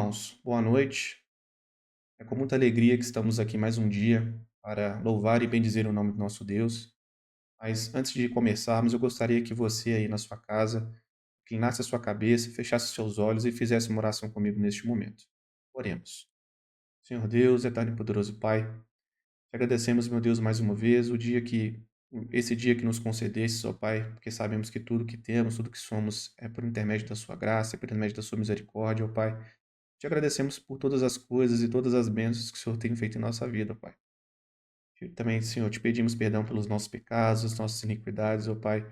Irmãos, boa noite. É com muita alegria que estamos aqui mais um dia para louvar e bendizer o nome do nosso Deus. Mas antes de começarmos, eu gostaria que você aí na sua casa inclinasse a sua cabeça, fechasse seus olhos e fizesse uma oração comigo neste momento. Oremos. Senhor Deus, eterno e poderoso Pai, te agradecemos, meu Deus, mais uma vez, esse dia que nos concedeste, ó Pai, porque sabemos que tudo que temos, tudo que somos é por intermédio da sua graça, é por intermédio da sua misericórdia, ó Pai. Te agradecemos por todas as coisas e todas as bênçãos que o Senhor tem feito em nossa vida, Pai. Também, Senhor, te pedimos perdão pelos nossos pecados, as nossas iniquidades, ó Pai.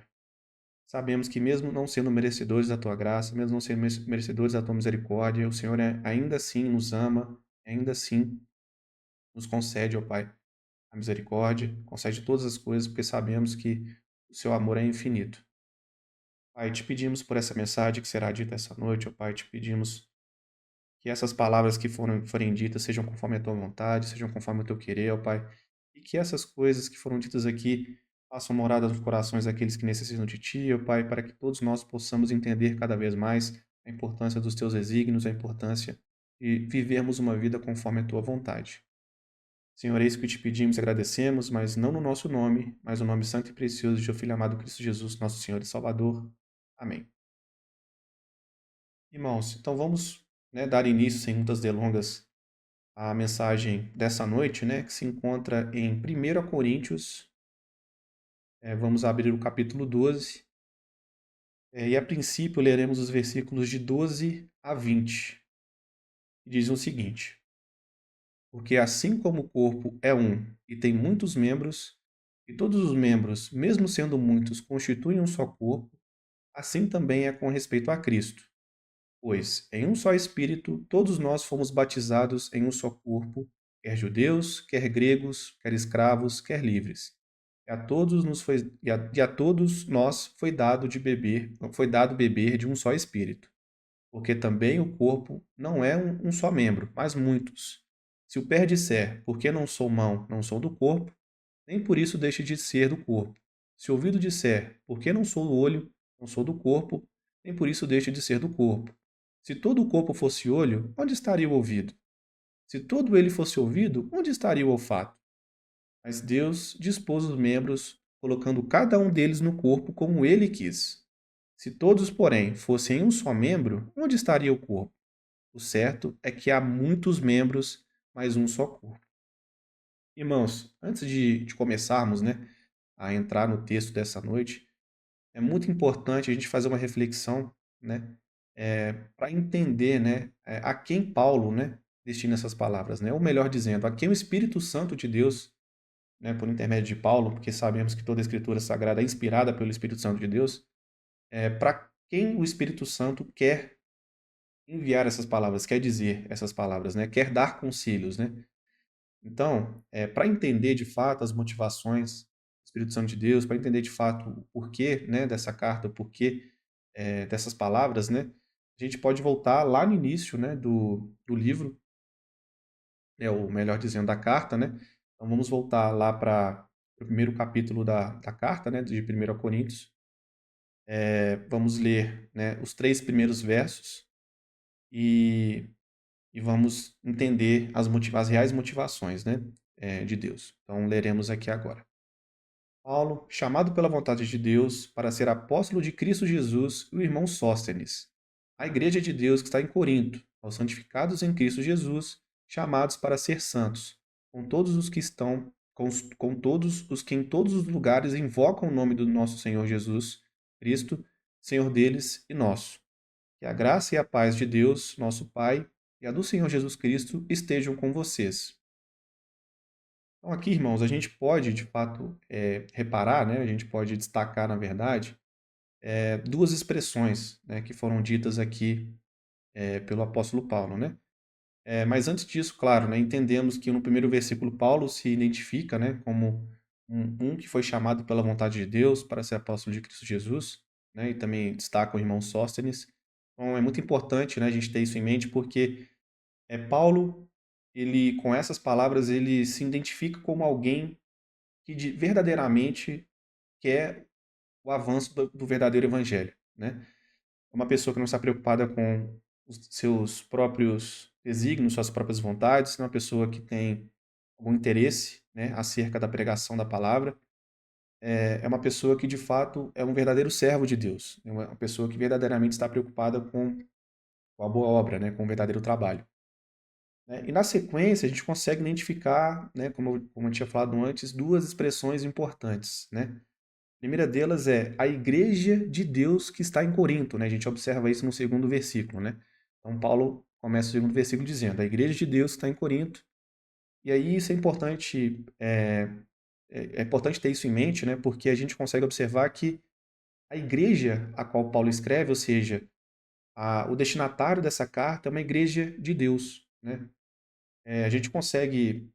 Sabemos que mesmo não sendo merecedores da tua graça, mesmo não sendo merecedores da tua misericórdia, o Senhor ainda assim nos ama, ainda assim nos concede, ó Pai, a misericórdia, concede todas as coisas, porque sabemos que o seu amor é infinito. Pai, te pedimos por essa mensagem que será dita essa noite, ó Pai, te pedimos que essas palavras que forem ditas sejam conforme a tua vontade, sejam conforme o teu querer, ó Pai. E que essas coisas que foram ditas aqui façam morada nos corações daqueles que necessitam de Ti, ó Pai, para que todos nós possamos entender cada vez mais a importância dos Teus desígnios, a importância de vivermos uma vida conforme a Tua vontade. Senhor, é isso que te pedimos e agradecemos, mas não no nosso nome, mas no nome santo e precioso de Teu Filho amado Cristo Jesus, nosso Senhor e Salvador. Amém. Irmãos, então vamos, dar início, sem muitas delongas, a mensagem dessa noite, né, que se encontra em 1 Coríntios. Vamos abrir o capítulo 12, e a princípio leremos os versículos de 12 a 20, que dizem o seguinte: Porque assim como o corpo é um e tem muitos membros, e todos os membros, mesmo sendo muitos, constituem um só corpo, assim também é com respeito a Cristo. Pois, em um só Espírito, todos nós fomos batizados em um só corpo, quer judeus, quer gregos, quer escravos, quer livres. E a todos nós foi dado beber de um só Espírito. Porque também o corpo não é um só membro, mas muitos. Se o pé disser, porque não sou mão, não sou do corpo, nem por isso deixe de ser do corpo. Se o ouvido disser, porque não sou do olho, não sou do corpo, nem por isso deixe de ser do corpo. Se todo o corpo fosse olho, onde estaria o ouvido? Se todo ele fosse ouvido, onde estaria o olfato? Mas Deus dispôs os membros, colocando cada um deles no corpo como ele quis. Se todos, porém, fossem um só membro, onde estaria o corpo? O certo é que há muitos membros, mas um só corpo. Irmãos, antes de começarmos, a entrar no texto dessa noite, é muito importante a gente fazer uma reflexão, para entender, a quem Paulo, destina essas palavras, ou melhor dizendo, a quem o Espírito Santo de Deus, por intermédio de Paulo, porque sabemos que toda a Escritura Sagrada é inspirada pelo Espírito Santo de Deus, para quem o Espírito Santo quer enviar essas palavras, quer dizer essas palavras, quer dar conselhos, Então, para entender de fato as motivações do Espírito Santo de Deus, para entender de fato o porquê, dessa carta, o porquê, dessas palavras, a gente pode voltar lá no início, do livro, ou melhor dizendo, da carta, Então vamos voltar lá para o primeiro capítulo da carta, de 1 Coríntios. Vamos ler, os 3 primeiros versos e, e vamos entender as reais motivações, de Deus. Então leremos aqui agora. Paulo, chamado pela vontade de Deus para ser apóstolo de Cristo Jesus, e o irmão Sóstenes, a igreja de Deus que está em Corinto, aos santificados em Cristo Jesus, chamados para ser santos, com todos os que estão, com todos os que em todos os lugares invocam o nome do nosso Senhor Jesus Cristo, Senhor deles e nosso. Que a graça e a paz de Deus, nosso Pai, e a do Senhor Jesus Cristo estejam com vocês. Então, aqui, irmãos, a gente pode, de fato, reparar, a gente pode destacar, na verdade, duas expressões, que foram ditas aqui pelo apóstolo Paulo, mas antes disso, claro, entendemos que no primeiro versículo Paulo se identifica, como um que foi chamado pela vontade de Deus para ser apóstolo de Cristo Jesus, e também destaca o irmão Sóstenes. Então, é muito importante, a gente ter isso em mente, porque Paulo, ele, com essas palavras, ele se identifica como alguém que verdadeiramente quer o avanço do verdadeiro evangelho, Uma pessoa que não está preocupada com os seus próprios desígnios, suas próprias vontades, não é uma pessoa que tem algum interesse, né, acerca da pregação da palavra. É uma pessoa que, de fato, é um verdadeiro servo de Deus. É uma pessoa que verdadeiramente está preocupada com a boa obra, né, com o verdadeiro trabalho. Né? E na sequência, a gente consegue identificar, né, como eu tinha falado antes, duas expressões importantes. Né? A primeira delas é a igreja de Deus que está em Corinto. Né? A gente observa isso no segundo versículo. Né? Então, Paulo começa o segundo versículo dizendo: a igreja de Deus que está em Corinto. E aí isso é importante, é importante ter isso em mente, né? Porque a gente consegue observar que a igreja a qual Paulo escreve, ou seja, o destinatário dessa carta é uma igreja de Deus, né? A gente consegue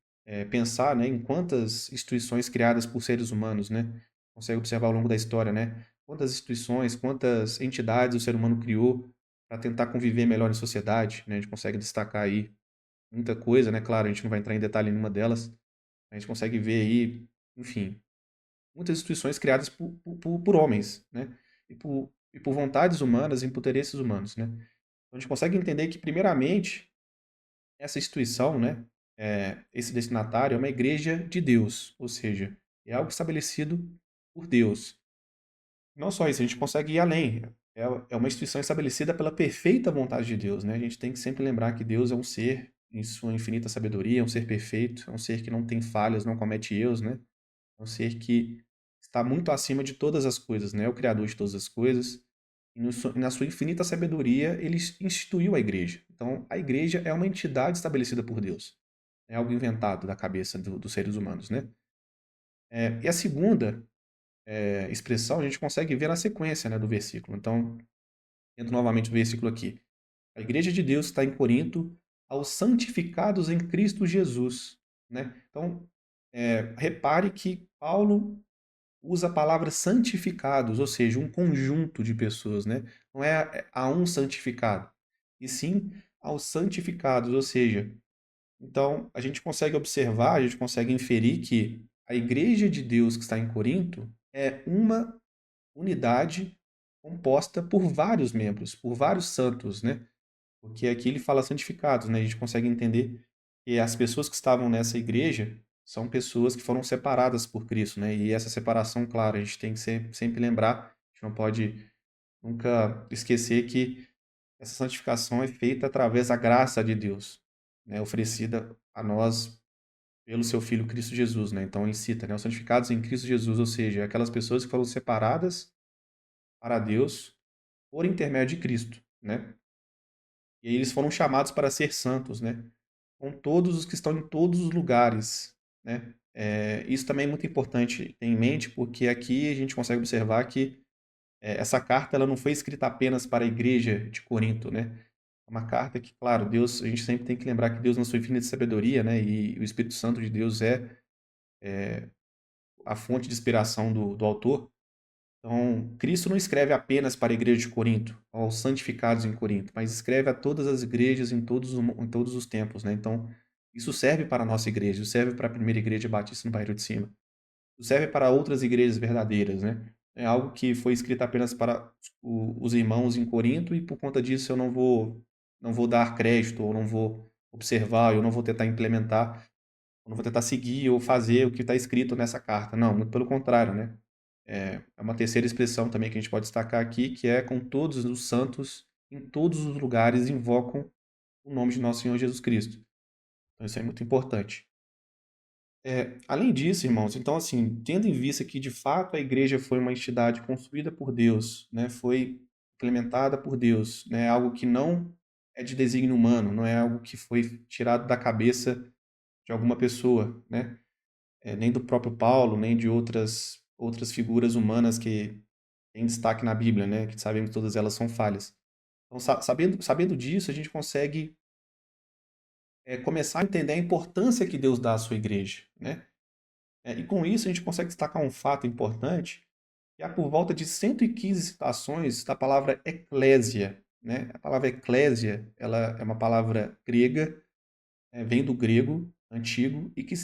pensar, né, em quantas instituições criadas por seres humanos, né? Consegue observar ao longo da história, né? Quantas instituições, quantas entidades o ser humano criou para tentar conviver melhor em sociedade, né? A gente consegue destacar aí muita coisa, né? Claro, a gente não vai entrar em detalhe em nenhuma delas. A gente consegue ver aí, enfim, muitas instituições criadas por homens, né? E por vontades humanas e por interesses humanos, né? Então, a gente consegue entender que, primeiramente, essa instituição, né, esse destinatário é uma igreja de Deus, ou seja, é algo estabelecido por Deus. Não só isso, a gente consegue ir além. É uma instituição estabelecida pela perfeita vontade de Deus, né? A gente tem que sempre lembrar que Deus é um ser em sua infinita sabedoria, é um ser perfeito, é um ser que não tem falhas, não comete erros, né? É um ser que está muito acima de todas as coisas, né? É o criador de todas as coisas. E na sua infinita sabedoria, ele instituiu a igreja. Então, a igreja é uma entidade estabelecida por Deus. É algo inventado da cabeça dos seres humanos, né? E a segunda expressão a gente consegue ver na sequência, né, do versículo. Então, entro novamente no versículo aqui. A igreja de Deus está em Corinto aos santificados em Cristo Jesus, né? Então, repare que Paulo usa a palavra santificados, ou seja, um conjunto de pessoas, né? Não é a um santificado, e sim aos santificados, ou seja, então a gente consegue observar, a gente consegue inferir que a igreja de Deus que está em Corinto é uma unidade composta por vários membros, por vários santos, né? Porque aqui ele fala santificados, né? A gente consegue entender que as pessoas que estavam nessa igreja são pessoas que foram separadas por Cristo, né? E essa separação, claro, a gente tem que sempre lembrar, a gente não pode nunca esquecer que essa santificação é feita através da graça de Deus, né? Oferecida a nós pelo seu Filho Cristo Jesus, né? Então ele cita, né? Os santificados em Cristo Jesus, ou seja, aquelas pessoas que foram separadas para Deus por intermédio de Cristo, né? E aí eles foram chamados para ser santos, né? Com todos os que estão em todos os lugares, né? Isso também é muito importante ter em mente, porque aqui a gente consegue observar que essa carta ela não foi escrita apenas para a igreja de Corinto, né? É uma carta que, claro, Deus, a gente sempre tem que lembrar que Deus, na sua infinita sabedoria, né? E o Espírito Santo de Deus é a fonte de inspiração do autor. Então, Cristo não escreve apenas para a igreja de Corinto, aos santificados em Corinto, mas escreve a todas as igrejas em todos os tempos, né? Então, isso serve para a nossa igreja, isso serve para a primeira igreja batista no bairro de cima, isso serve para outras igrejas verdadeiras, né? É algo que foi escrito apenas para os irmãos em Corinto e por conta disso eu não vou dar crédito, ou não vou observar, eu não vou tentar implementar, eu não vou tentar seguir ou fazer o que está escrito nessa carta. Não, muito pelo contrário, né? É uma terceira expressão também que a gente pode destacar aqui, que é com todos os santos, em todos os lugares, invocam o nome de nosso Senhor Jesus Cristo. Então isso é muito importante. Além disso, irmãos, então assim, tendo em vista que de fato a igreja foi uma entidade construída por Deus, né, foi implementada por Deus, né, algo que não é de desígnio humano, não é algo que foi tirado da cabeça de alguma pessoa, né, nem do próprio Paulo, nem de outras figuras humanas que têm destaque na Bíblia, né, que sabemos que todas elas são falhas. Então, sabendo disso, a gente consegue começar a entender a importância que Deus dá à sua igreja, né? E com isso a gente consegue destacar um fato importante, que há por volta de 115 citações da palavra eclésia, né? A palavra eclésia, ela é uma palavra grega, vem do grego antigo e que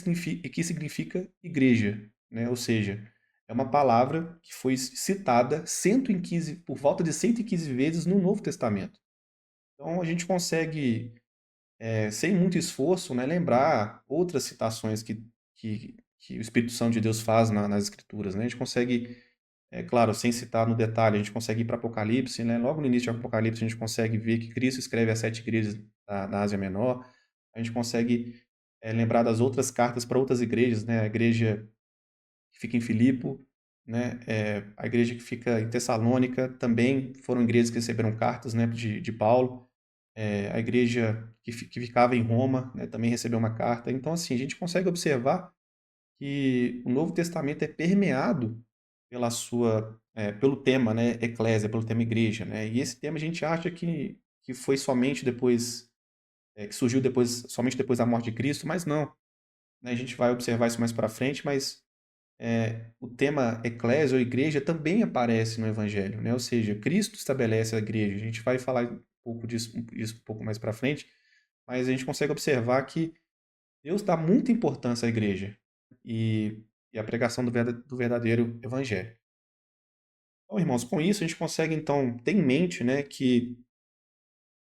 significa igreja, né? Ou seja, é uma palavra que foi citada 115, por volta de 115 vezes no Novo Testamento. Então, a gente consegue, sem muito esforço, né, lembrar outras citações que o Espírito Santo de Deus faz nas Escrituras, né? A gente consegue, claro, sem citar no detalhe, a gente consegue ir para Apocalipse, né? Logo no início de Apocalipse, a gente consegue ver que Cristo escreve as 7 igrejas da Ásia Menor. A gente consegue, lembrar das outras cartas para outras igrejas, né? A igreja que fica em Filipo, né? A igreja que fica em Tessalônica também foram igrejas que receberam cartas, né, de Paulo. A igreja que ficava em Roma, né, também recebeu uma carta. Então, assim, a gente consegue observar que o Novo Testamento é permeado pelo tema, né, eclésia, pelo tema igreja, né? E esse tema a gente acha que foi somente depois, que surgiu somente depois da morte de Cristo, mas não, né? A gente vai observar isso mais para frente, mas o tema eclésia ou igreja também aparece no Evangelho, né? Ou seja, Cristo estabelece a igreja. A gente vai falar um pouco disso um pouco mais para frente, mas a gente consegue observar que Deus dá muita importância à igreja e, e à pregação do verdadeiro Evangelho. Então, irmãos, com isso a gente consegue então ter em mente, né, que,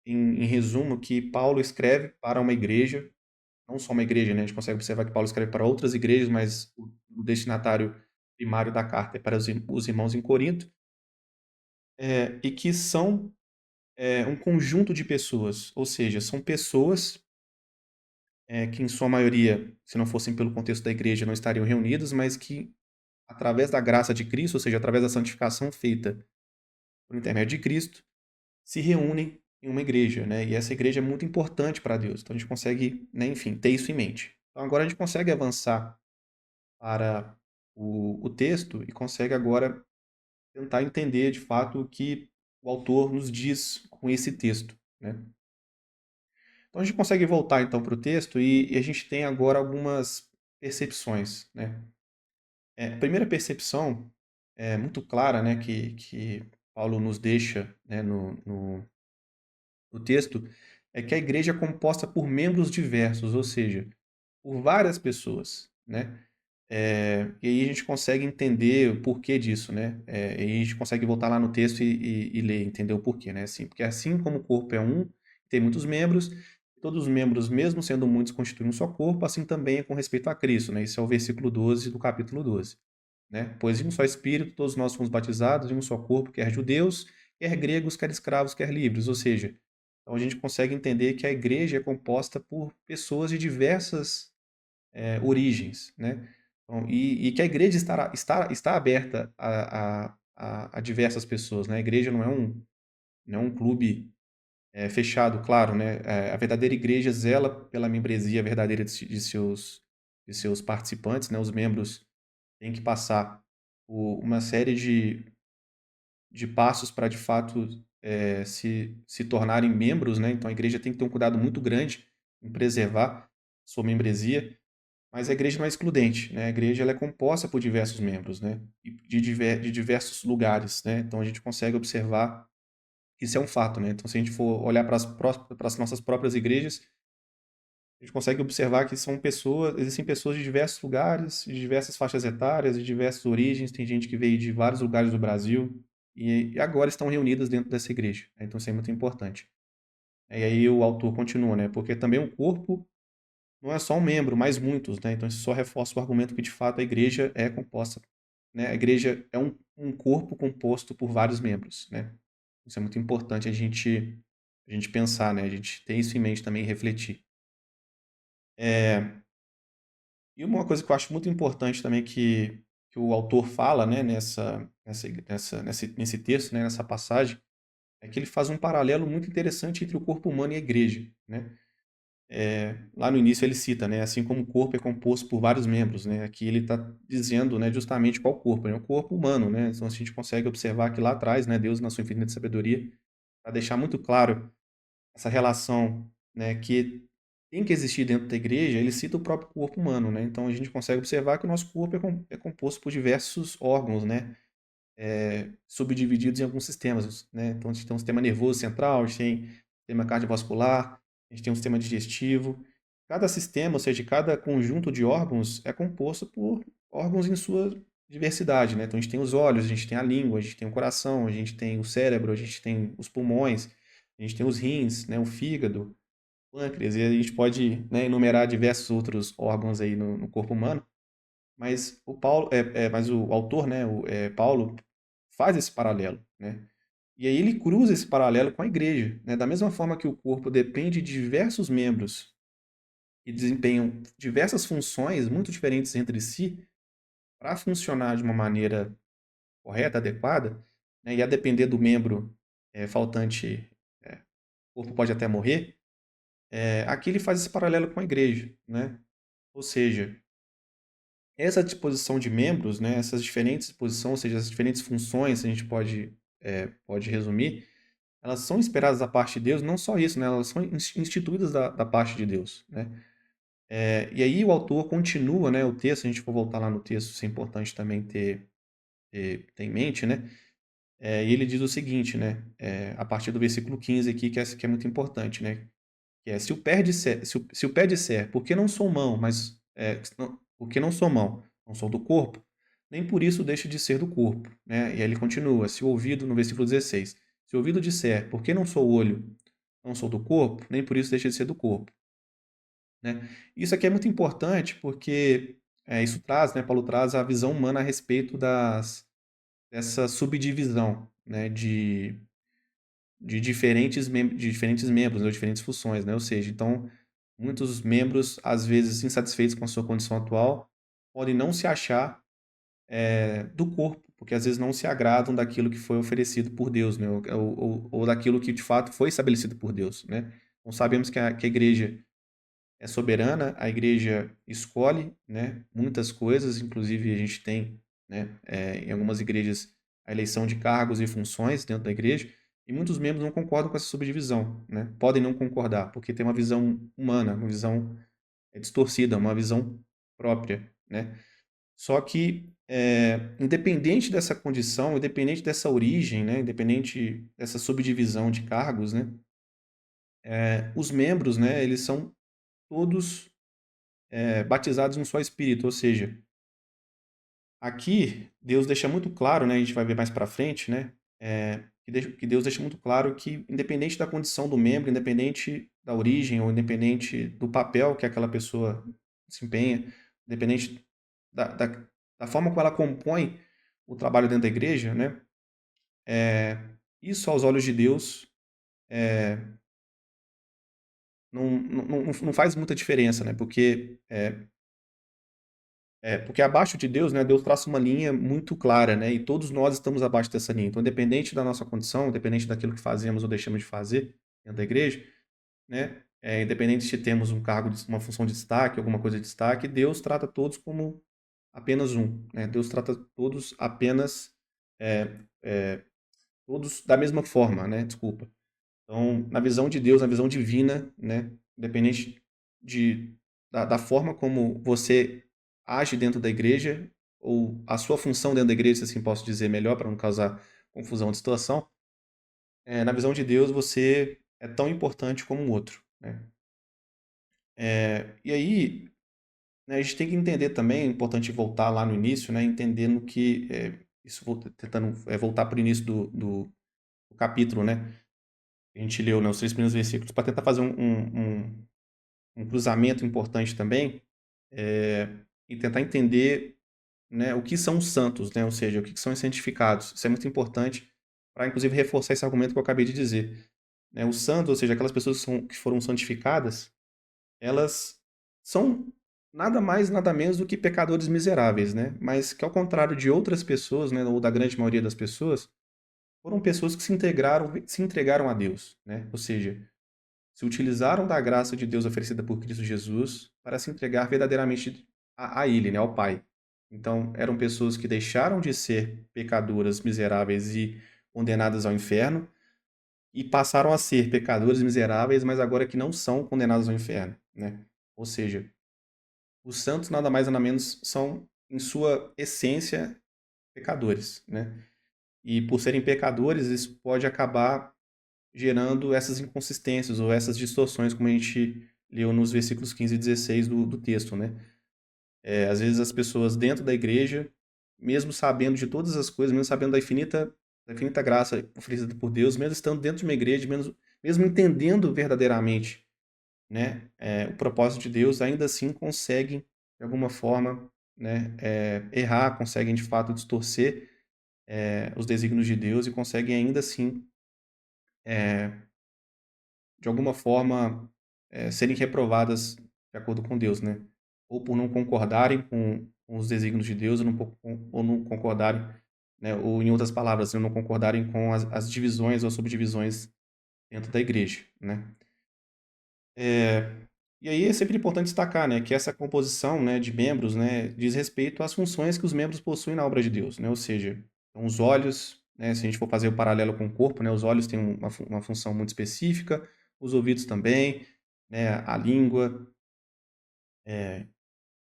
em resumo, que Paulo escreve para uma igreja, não só uma igreja, né? A gente consegue observar que Paulo escreve para outras igrejas, mas o destinatário primário da carta é para os irmãos em Corinto, e que são, um conjunto de pessoas, ou seja, são pessoas, que em sua maioria, se não fossem pelo contexto da igreja, não estariam reunidas, mas que, através da graça de Cristo, ou seja, através da santificação feita por intermédio de Cristo, se reúnem em uma igreja, né? E essa igreja é muito importante para Deus. Então a gente consegue, né, enfim, ter isso em mente. Então agora a gente consegue avançar para o texto e consegue agora tentar entender de fato o que o autor nos diz com esse texto, né? Então a gente consegue voltar então para o texto e a gente tem agora algumas percepções, né? A primeira percepção é muito clara, né, que Paulo nos deixa, né, no texto, é que a igreja é composta por membros diversos, ou seja, por várias pessoas, né? E aí a gente consegue entender o porquê disso, né? E aí a gente consegue voltar lá no texto e ler, entender o porquê, né? Assim, porque assim como o corpo é um, tem muitos membros, todos os membros, mesmo sendo muitos, constituem um só corpo, assim também é com respeito a Cristo, né? Esse é o versículo 12 do capítulo 12, né? Pois em um só Espírito todos nós fomos batizados em um só corpo, quer judeus, quer gregos, quer escravos, quer livres, ou seja, então a gente consegue entender que a igreja é composta por pessoas de diversas, origens, né? Então, e que a igreja está aberta a diversas pessoas, né? A igreja não é um clube, fechado, claro, né? A verdadeira igreja zela pela membresia verdadeira de seus participantes, né? Os membros têm que passar por uma série de passos para, de fato, se tornarem membros, né? Então a igreja tem que ter um cuidado muito grande em preservar sua membresia. Mas a igreja não é excludente, né? A igreja ela é composta por diversos membros, né? E de diversos lugares, né? Então a gente consegue observar que isso é um fato, né? Então se a gente for olhar para as nossas próprias igrejas, a gente consegue observar que existem pessoas de diversos lugares, de diversas faixas etárias, de diversas origens. Tem gente que veio de vários lugares do Brasil e agora estão reunidas dentro dessa igreja, né? Então isso é muito importante. E aí o autor continua, né? Porque também o corpo não é só um membro, mas muitos, né? Então isso só reforça o argumento que de fato a igreja é composta, né? A igreja é um corpo composto por vários membros, né? Isso é muito importante a gente pensar, né? A gente ter isso em mente também e refletir. É, e uma coisa que eu acho muito importante também que o autor fala, né, nesse texto, né, nessa passagem, é que ele faz um paralelo muito interessante entre o corpo humano e a igreja, né? Lá no início ele cita, né, assim como o corpo é composto por vários membros, né, aqui ele está dizendo, né, justamente qual corpo, né, o corpo humano, né, então a gente consegue observar que lá atrás, né, Deus na sua infinita sabedoria, para deixar muito claro essa relação, né, que tem que existir dentro da igreja, ele cita o próprio corpo humano, né, então a gente consegue observar que o nosso corpo é composto por diversos órgãos, né, subdivididos em alguns sistemas, né? Então a gente tem um sistema nervoso central, a gente tem sistema cardiovascular, a gente tem um sistema digestivo. Cada sistema, ou seja, cada conjunto de órgãos é composto por órgãos em sua diversidade, né? Então a gente tem os olhos, a gente tem a língua, a gente tem o coração, a gente tem o cérebro, a gente tem os pulmões. A gente tem os rins, né, o fígado, pâncreas, e a gente pode, né, enumerar diversos outros órgãos aí no corpo humano, mas mas o autor, né, Paulo, faz esse paralelo, né? E aí ele cruza esse paralelo com a igreja, né? Da mesma forma que o corpo depende de diversos membros que desempenham diversas funções muito diferentes entre si para funcionar de uma maneira correta, adequada, né? E a depender do membro faltante, o corpo pode até morrer. Aqui ele faz esse paralelo com a igreja, né? Ou seja, essa disposição de membros, né, essas diferentes disposições, ou seja, as diferentes funções, a gente pode resumir, elas são esperadas da parte de Deus, não só isso, né, elas são instituídas da parte de Deus, né? E aí o autor continua, né, o texto, se a gente for voltar lá no texto, isso é importante também ter em mente, né? E ele diz o seguinte, né, a partir do versículo 15 aqui, que é muito importante, né? Que é, se o pé disser, porque não sou mão, porque não sou mão, não sou do corpo, nem por isso deixa de ser do corpo, né? E aí ele continua, se o ouvido, no versículo 16, se o ouvido disser, porque não sou olho, não sou do corpo, nem por isso deixa de ser do corpo, né? Isso aqui é muito importante porque isso traz, né, Paulo traz a visão humana a respeito dessa subdivisão, né, de diferentes membros, né, ou diferentes funções, né? Ou seja, então, muitos membros, às vezes insatisfeitos com a sua condição atual, podem não se achar do corpo, porque às vezes não se agradam daquilo que foi oferecido por Deus, né? Ou daquilo que de fato foi estabelecido por Deus, né? Então sabemos que a igreja é soberana, a igreja escolhe, né, muitas coisas, inclusive a gente tem, né, em algumas igrejas a eleição de cargos e funções dentro da igreja, e muitos membros não concordam com essa subdivisão, né? Podem não concordar, porque tem uma visão humana, uma visão distorcida, uma visão própria, né? Só que, independente dessa condição, independente dessa origem, né, independente dessa subdivisão de cargos, né, os membros, né, eles são todos batizados em um só Espírito, ou seja, aqui Deus deixa muito claro, né, a gente vai ver mais para frente, né, que Deus deixa muito claro que independente da condição do membro, independente da origem ou independente do papel que aquela pessoa desempenha, independente da forma como ela compõe o trabalho dentro da igreja, né, é, isso aos olhos de Deus não faz muita diferença, né, porque abaixo de Deus, né, Deus traça uma linha muito clara, né, e todos nós estamos abaixo dessa linha. Então, independente da nossa condição, independente daquilo que fazemos ou deixamos de fazer dentro da igreja, né, independente se temos um cargo, uma função de destaque, alguma coisa de destaque, Deus trata todos como apenas um, né? Deus trata todos apenas, é, é, todos da mesma forma, né? Desculpa. Então, na visão de Deus, na visão divina, né? Independente da forma como você age dentro da igreja, ou a sua função dentro da igreja, se assim posso dizer melhor, para não causar confusão de situação, na visão de Deus você é tão importante como o outro, né? E aí, né, a gente tem que entender também, é importante voltar lá no início, né? Entendendo que, tentando voltar para o início do capítulo, né? A gente leu, né, os 3 primeiros versículos para tentar fazer um cruzamento importante também, e tentar entender, né, o que são os santos, né, ou seja, o que são os santificados. Isso é muito importante para, inclusive, reforçar esse argumento que eu acabei de dizer. Né? Os santos, ou seja, aquelas pessoas que foram santificadas, elas são nada mais, nada menos do que pecadores miseráveis, né? Mas que, ao contrário de outras pessoas, né, ou da grande maioria das pessoas, foram pessoas que se entregaram a Deus, né? Ou seja, se utilizaram da graça de Deus oferecida por Cristo Jesus para se entregar verdadeiramente a Ele, né, ao Pai. Então, eram pessoas que deixaram de ser pecadoras miseráveis e condenadas ao inferno e passaram a ser pecadores miseráveis, mas agora que não são condenados ao inferno, né? Ou seja, os santos nada mais nada menos são, em sua essência, pecadores, né? E por serem pecadores, isso pode acabar gerando essas inconsistências ou essas distorções, como a gente leu nos versículos 15 e 16 do texto, né? Às vezes as pessoas dentro da igreja, mesmo sabendo de todas as coisas, mesmo sabendo da infinita graça oferecida por Deus, mesmo estando dentro de uma igreja, mesmo mesmo entendendo verdadeiramente, né, o propósito de Deus, ainda assim conseguem, de alguma forma, né, errar, conseguem de fato distorcer os desígnios de Deus e conseguem ainda assim, de alguma forma, serem reprovadas de acordo com Deus, né? Ou por não concordarem com os desígnios de Deus, ou não concordarem, né? Ou em outras palavras, não concordarem com as divisões ou subdivisões dentro da igreja, né? E aí é sempre importante destacar, né, que essa composição, né, de membros, né, diz respeito às funções que os membros possuem na obra de Deus, né? Ou seja, então, os olhos, né, se a gente for fazer o paralelo com o corpo, né, os olhos têm uma função muito específica, os ouvidos também, né, a língua,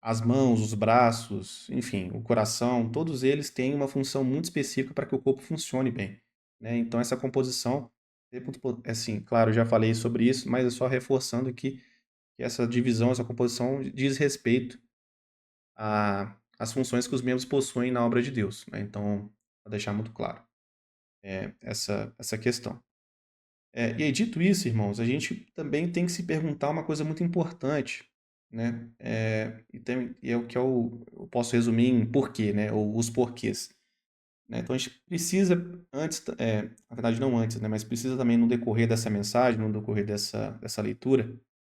as mãos, os braços, enfim, o coração, todos eles têm uma função muito específica para que o corpo funcione bem, né? Então essa composição, assim, claro, já falei sobre isso, mas é só reforçando que essa divisão, essa composição diz respeito às funções que os membros possuem na obra de Deus, né? Então, para deixar muito claro, essa questão. E aí, dito isso, irmãos, a gente também tem que se perguntar uma coisa muito importante, né? E é o que eu posso resumir em porquê, né? Ou os porquês. Né? Então, a gente precisa, antes, na verdade, não antes, né? Mas precisa também no decorrer dessa mensagem, no decorrer dessa leitura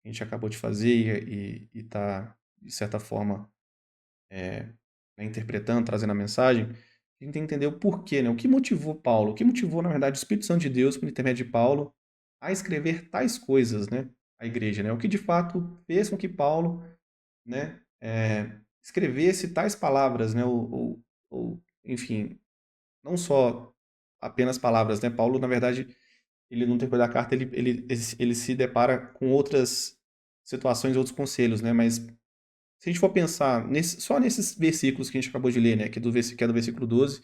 que a gente acabou de fazer e está, de certa forma, né, interpretando, trazendo a mensagem, a gente tem que entender o porquê, né? O que motivou Paulo? O que motivou, na verdade, o Espírito Santo de Deus, por intermédio de Paulo, a escrever tais coisas, né? À igreja, né? O que de fato fez com que Paulo, né, escrevesse tais palavras, né? Enfim, não só apenas palavras, né? Paulo, na verdade, ele no decorrer da carta, ele se depara com outras situações, outros conselhos, né? Mas se a gente for pensar só nesses versículos que a gente acabou de ler, né, que é do versículo 12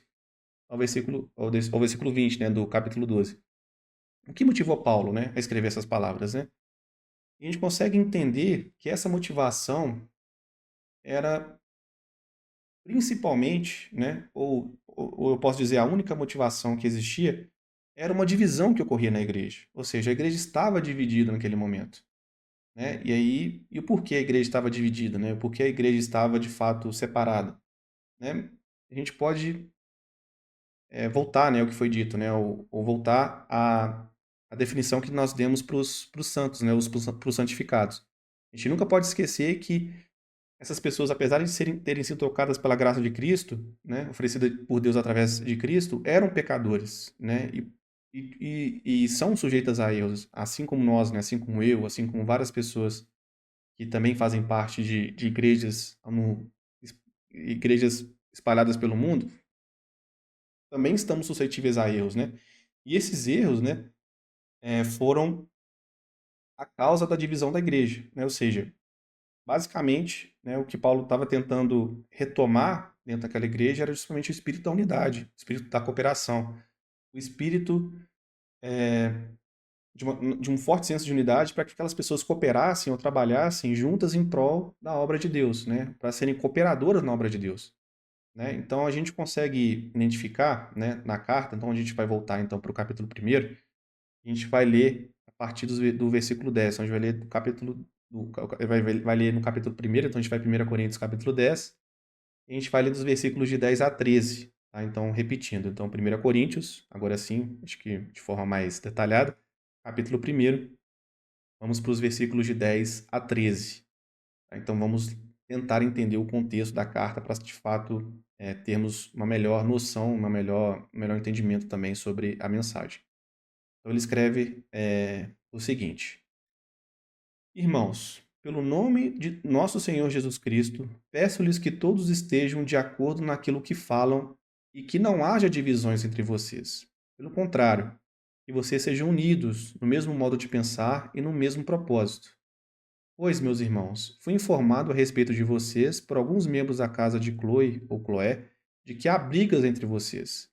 ao versículo 20, né, do capítulo 12. O que motivou Paulo, né, a escrever essas palavras, né? E a gente consegue entender que essa motivação era principalmente, né, ou eu posso dizer a única motivação que existia, era uma divisão que ocorria na igreja. Ou seja, a igreja estava dividida naquele momento. Né? E o porquê a igreja estava dividida, né? Por que a igreja estava de fato separada, né? A gente pode voltar, né, ao que foi dito, né, ou voltar à definição que nós demos para os santos, né, para os santificados. A gente nunca pode esquecer que essas pessoas, apesar de terem sido tocadas pela graça de Cristo, né, oferecida por Deus através de Cristo, eram pecadores, né, e são sujeitas a erros, assim como nós, né, assim como eu, assim como várias pessoas que também fazem parte de igrejas espalhadas pelo mundo, também estamos suscetíveis a erros, né? E esses erros, né, foram a causa da divisão da igreja, né? Ou seja, basicamente, né, o que Paulo estava tentando retomar dentro daquela igreja era justamente o espírito da unidade, o espírito da cooperação, o espírito de um forte senso de unidade para que aquelas pessoas cooperassem ou trabalhassem juntas em prol da obra de Deus, né? Para serem cooperadoras na obra de Deus. Né? Então a gente consegue identificar, né, na carta, então a gente vai voltar então para o capítulo 1º, a gente vai ler a partir do versículo 10, então a gente vai ler do capítulo vai ler no capítulo 1º, então a gente vai 1 Coríntios capítulo 10, e a gente vai ler dos versículos de 10 a 13, tá? Então repetindo, então 1 Coríntios, agora sim, acho que de forma mais detalhada, capítulo 1º, vamos para os versículos de 10 a 13. Tá? Então vamos tentar entender o contexto da carta para, de fato, termos uma melhor noção, um melhor entendimento também sobre a mensagem. Então ele escreve o seguinte: Irmãos, pelo nome de nosso Senhor Jesus Cristo, peço-lhes que todos estejam de acordo naquilo que falam e que não haja divisões entre vocês. Pelo contrário, que vocês sejam unidos no mesmo modo de pensar e no mesmo propósito. Pois, meus irmãos, fui informado a respeito de vocês por alguns membros da casa de Chloe ou Chloé de que há brigas entre vocês.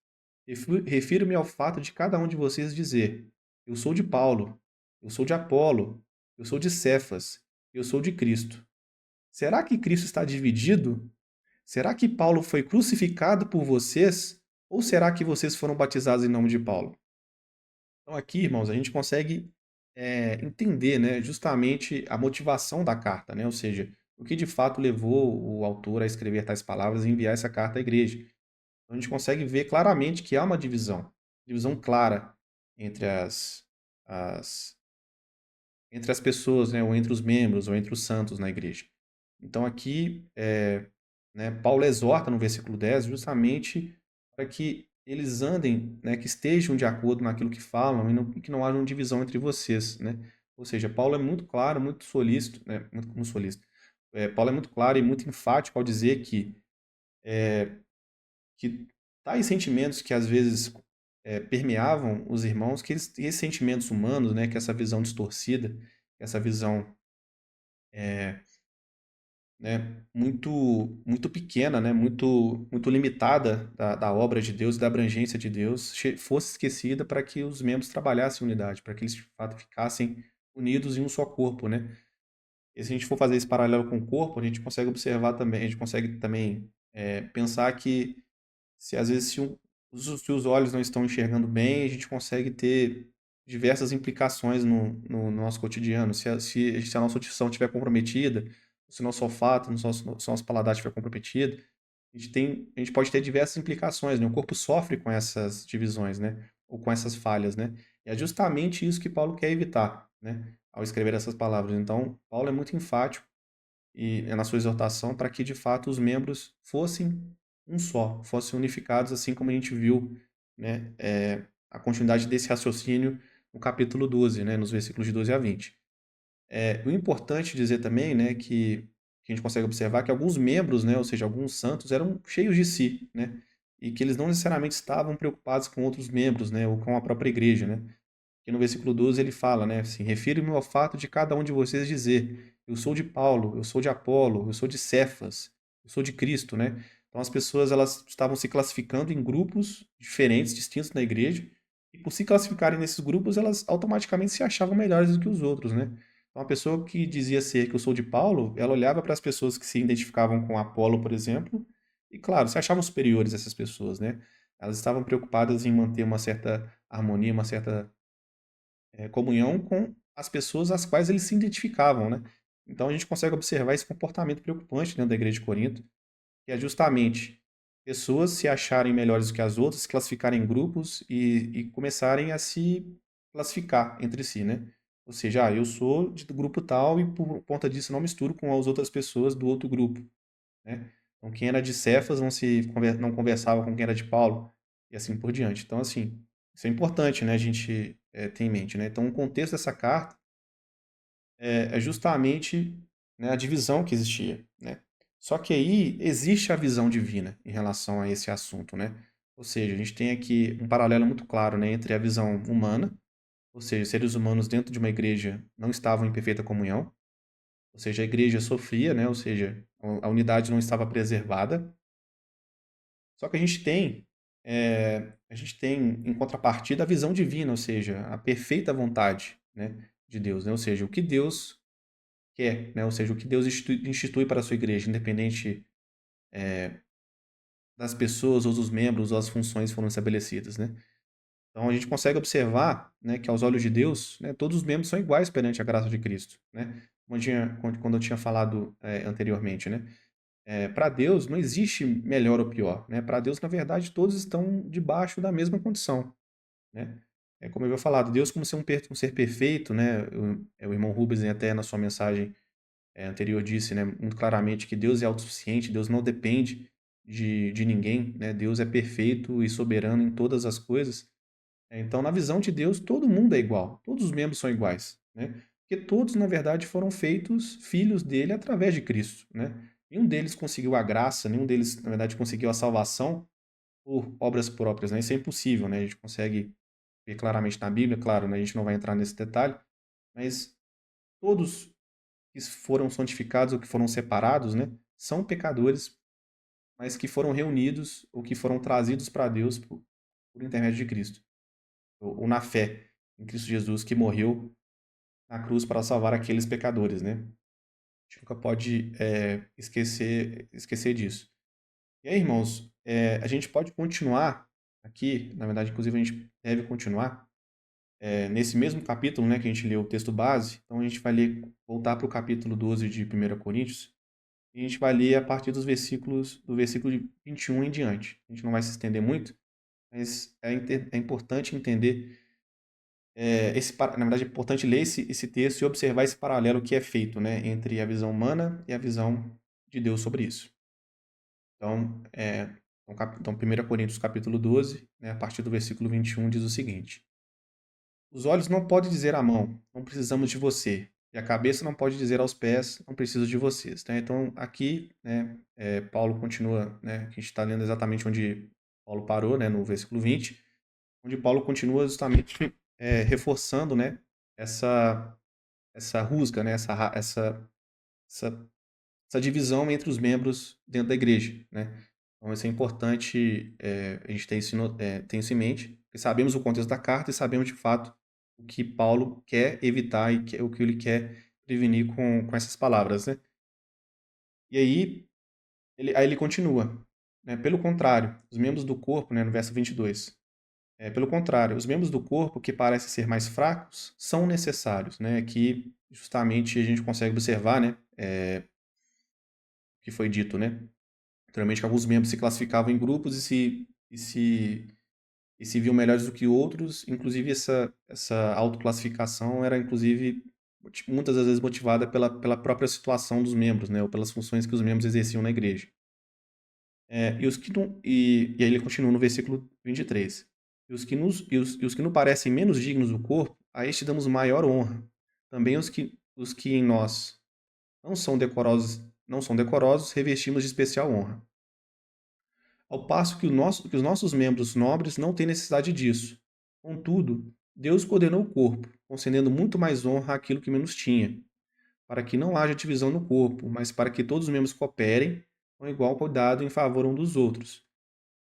Refiro-me ao fato de cada um de vocês dizer: Eu sou de Paulo, eu sou de Apolo, eu sou de Cefas, eu sou de Cristo. Será que Cristo está dividido? Será que Paulo foi crucificado por vocês? Ou será que vocês foram batizados em nome de Paulo? Então, aqui, irmãos, a gente consegue entender, né, justamente a motivação da carta, né? Ou seja, o que de fato levou o autor a escrever tais palavras e enviar essa carta à igreja. Então, a gente consegue ver claramente que há uma divisão clara entre as, entre as pessoas, né, ou entre os membros, ou entre os santos na igreja. Então, aqui, né, Paulo exorta no versículo 10 justamente para que eles andem, né, que estejam de acordo naquilo que falam e que não haja uma divisão entre vocês, né? Ou seja, Paulo é muito claro, muito solícito, né, muito solícito. Paulo é muito claro e muito enfático ao dizer que tais sentimentos que às vezes permeavam os irmãos, que esses sentimentos humanos, né, que essa visão distorcida, que essa visão né, muito pequena, né, muito limitada da obra de Deus e da abrangência de Deus fosse esquecida para que os membros trabalhassem em unidade, para que eles de fato ficassem unidos em um só corpo, né? E se a gente for fazer esse paralelo com o corpo, a gente consegue observar também, a gente consegue também pensar que se às vezes se os olhos não estão enxergando bem, a gente consegue ter diversas implicações no nosso cotidiano. Se a nossa audição estiver comprometida, se o nosso olfato, se o nosso paladar estiver comprometido, a gente pode ter diversas implicações, né? O corpo sofre com essas divisões, né? Ou com essas falhas, né? E é justamente isso que Paulo quer evitar, né? Ao escrever essas palavras. Então, Paulo é muito enfático e na sua exortação para que de fato os membros fossem um só, fossem unificados, assim como a gente viu, né, a continuidade desse raciocínio no capítulo 12, né, nos versículos de 12 a 20. O importante dizer também, né, que a gente consegue observar que alguns membros, né, ou seja, alguns santos eram cheios de si, né, e que eles não necessariamente estavam preocupados com outros membros, né, ou com a própria igreja, né, que no versículo 12 ele fala, né, assim, refiro-me ao fato de cada um de vocês dizer, eu sou de Paulo, eu sou de Apolo, eu sou de Cefas, eu sou de Cristo, né? Então as pessoas elas estavam se classificando em grupos diferentes, distintos na igreja, e por se classificarem nesses grupos, elas automaticamente se achavam melhores do que os outros, né? Então a pessoa que dizia ser que eu sou de Paulo, ela olhava para as pessoas que se identificavam com Apolo, por exemplo, e claro, se achavam superiores a essas pessoas, né? Elas estavam preocupadas em manter uma certa harmonia, uma certa comunhão com as pessoas às quais eles se identificavam, né? Então a gente consegue observar esse comportamento preocupante dentro da igreja de Corinto, que é justamente pessoas se acharem melhores do que as outras, se classificarem em grupos e começarem a se classificar entre si, né? Ou seja, eu sou do grupo tal e por conta disso não misturo com as outras pessoas do outro grupo, né? Então quem era de Cefas não conversava com quem era de Paulo e assim por diante. Então assim, isso é importante, né, a gente ter em mente, né? Então o contexto dessa carta é justamente, né, a divisão que existia, né? Só que aí existe a visão divina em relação a esse assunto, né? Ou seja, a gente tem aqui um paralelo muito claro, né, entre a visão humana, ou seja, seres humanos dentro de uma igreja não estavam em perfeita comunhão, ou seja, a igreja sofria, né? Ou seja, a unidade não estava preservada. Só que a gente tem em contrapartida a visão divina, ou seja, a perfeita vontade, né, de Deus, né? Ou seja, o que Deus quer, né? Ou seja, o que Deus institui para a sua igreja, independente das pessoas ou dos membros ou as funções foram estabelecidas, né? Então a gente consegue observar, né, que aos olhos de Deus, né, todos os membros são iguais perante a graça de Cristo, né? Quando eu tinha falado anteriormente, né? Para Deus não existe melhor ou pior, né? Para Deus, na verdade, todos estão debaixo da mesma condição, né? Como eu havia falado, Deus como ser um ser perfeito, né? O irmão Rubens até na sua mensagem anterior disse, né, muito claramente que Deus é autossuficiente, Deus não depende de ninguém, né? Deus é perfeito e soberano em todas as coisas. Então, na visão de Deus, todo mundo é igual, todos os membros são iguais, né? Porque todos, na verdade, foram feitos filhos dele através de Cristo, né? Nenhum deles conseguiu a graça, nenhum deles, na verdade, conseguiu a salvação por obras próprias, né? Isso é impossível, né? A gente consegue ver claramente na Bíblia, claro, né? A gente não vai entrar nesse detalhe, mas todos que foram santificados ou que foram separados, né, são pecadores, mas que foram reunidos ou que foram trazidos para Deus por intermédio de Cristo, ou na fé em Cristo Jesus que morreu na cruz para salvar aqueles pecadores, né? A gente nunca pode esquecer disso. E aí, irmãos, a gente pode continuar aqui, na verdade, inclusive a gente deve continuar nesse mesmo capítulo, né, que a gente leu o texto base, então a gente vai voltar para o capítulo 12 de 1 Coríntios, e a gente vai ler a partir do versículo de 21 em diante. A gente não vai se estender muito, mas é importante entender, na verdade é importante ler esse texto e observar esse paralelo que é feito, né, entre a visão humana e a visão de Deus sobre isso. Então, então 1 Coríntios capítulo 12, né, a partir do versículo 21, diz o seguinte: Os olhos não podem dizer à mão, não precisamos de você. E a cabeça não pode dizer aos pés, não preciso de vocês. Né? Então, aqui, né, Paulo continua, né, que a gente está lendo exatamente onde Paulo parou, né, no versículo 20, onde Paulo continua justamente reforçando, né, essa, essa rusga, né, essa, essa divisão entre os membros dentro da igreja. Né? Então, isso é importante a gente ter isso em mente, porque sabemos o contexto da carta e sabemos de fato o que Paulo quer evitar e o que ele quer prevenir com essas palavras. Né? E aí ele continua. Né? Pelo contrário, os membros do corpo, né, no verso 22, pelo contrário, os membros do corpo que parecem ser mais fracos são necessários. Né? Aqui, justamente, a gente consegue observar, né, o que foi dito, né? Anteriormente, alguns membros se classificavam em grupos e se viam melhores do que outros. Inclusive, essa autoclassificação era, inclusive, muitas das vezes motivada pela própria situação dos membros, né? Ou pelas funções que os membros exerciam na igreja. E, os que não, e aí ele continua no versículo 23. E os que não parecem menos dignos do corpo, a este damos maior honra. Também os que em nós não são decorosos, revestimos de especial honra. Ao passo que os nossos membros nobres não têm necessidade disso. Contudo, Deus coordenou o corpo, concedendo muito mais honra àquilo que menos tinha, para que não haja divisão no corpo, mas para que todos os membros cooperem com igual cuidado em favor um dos outros,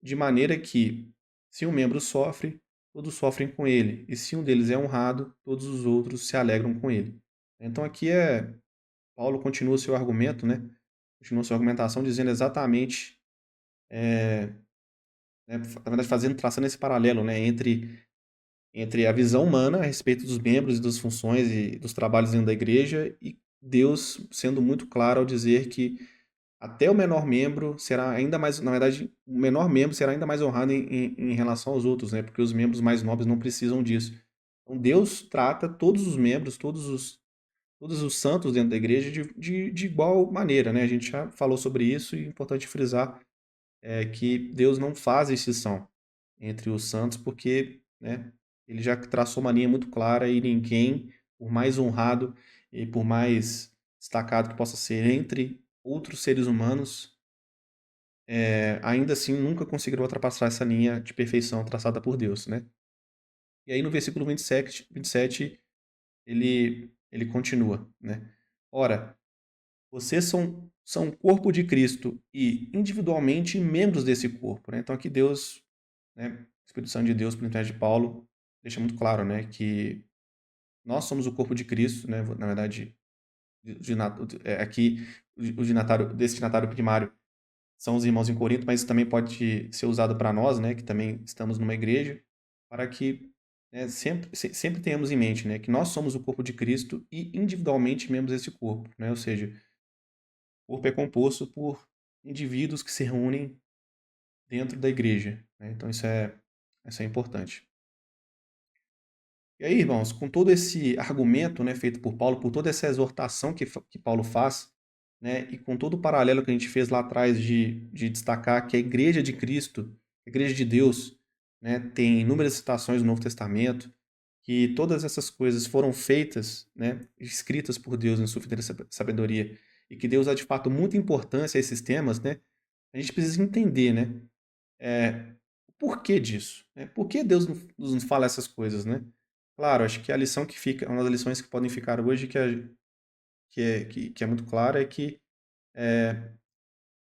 de maneira que, se um membro sofre, todos sofrem com ele, e se um deles é honrado, todos os outros se alegram com ele. Então aqui Paulo continua seu argumento, né? Continua sua argumentação dizendo exatamente, né, na verdade traçando esse paralelo, né, entre a visão humana a respeito dos membros e das funções e dos trabalhos dentro da igreja e Deus sendo muito claro ao dizer que até o menor membro será ainda mais, na verdade, o menor membro será ainda mais honrado em relação aos outros, né, porque os membros mais nobres não precisam disso. Então Deus trata todos os membros, todos os santos dentro da igreja de igual maneira, né? A gente já falou sobre isso e é importante frisar que Deus não faz distinção entre os santos, porque, né, ele já traçou uma linha muito clara e ninguém, por mais honrado e por mais destacado que possa ser entre outros seres humanos, ainda assim nunca conseguirá ultrapassar essa linha de perfeição traçada por Deus, né? E aí no versículo 27 ele continua, né? Ora, vocês são o corpo de Cristo e individualmente membros desse corpo, né? Então aqui Deus, né, o Espírito Santo de Deus, por intermédio de Paulo, deixa muito claro, né, que nós somos o corpo de Cristo, né? Na verdade, aqui o destinatário primário são os irmãos em Corinto, mas isso também pode ser usado para nós, né, que também estamos numa igreja, para que, né, sempre tenhamos em mente, né, que nós somos o corpo de Cristo e individualmente membros desse corpo, né? Ou seja, o corpo é composto por indivíduos que se reúnem dentro da igreja, né? Então isso é importante. E aí, irmãos, com todo esse argumento, né, feito por Paulo, por toda essa exortação que Paulo faz, né, e com todo o paralelo que a gente fez lá atrás de destacar que a igreja de Cristo, a igreja de Deus, né, tem inúmeras citações no Novo Testamento, que todas essas coisas foram feitas, né, escritas por Deus em sua infinita sabedoria, e que Deus dá de fato muita importância a esses temas, né, a gente precisa entender, né, o porquê disso, né? Por que Deus nos fala essas coisas, né? Claro, acho que a lição que fica, uma das lições que podem ficar hoje, que é muito clara, é que,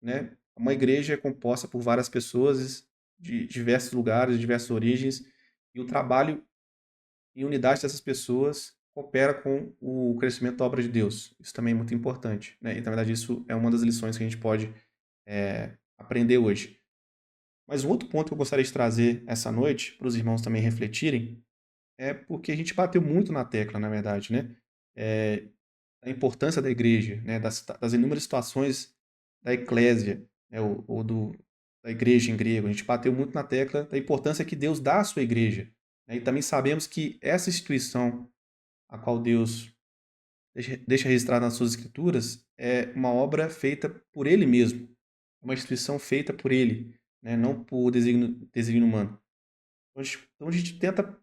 né, uma igreja é composta por várias pessoas de diversos lugares, de diversas origens, e o trabalho e unidade dessas pessoas coopera com o crescimento da obra de Deus. Isso também é muito importante, né? E, na verdade, isso é uma das lições que a gente pode aprender hoje. Mas um outro ponto que eu gostaria de trazer essa noite, para os irmãos também refletirem, é porque a gente bateu muito na tecla, na verdade, né? É, a importância da igreja, né? Das inúmeras situações da eclésia, né? Da igreja em grego. A gente bateu muito na tecla da importância que Deus dá à sua igreja, né? E também sabemos que essa instituição, a qual Deus deixa registrada nas suas escrituras, é uma obra feita por Ele mesmo, uma instituição feita por Ele, né? Não por desígnio humano. Então a gente tenta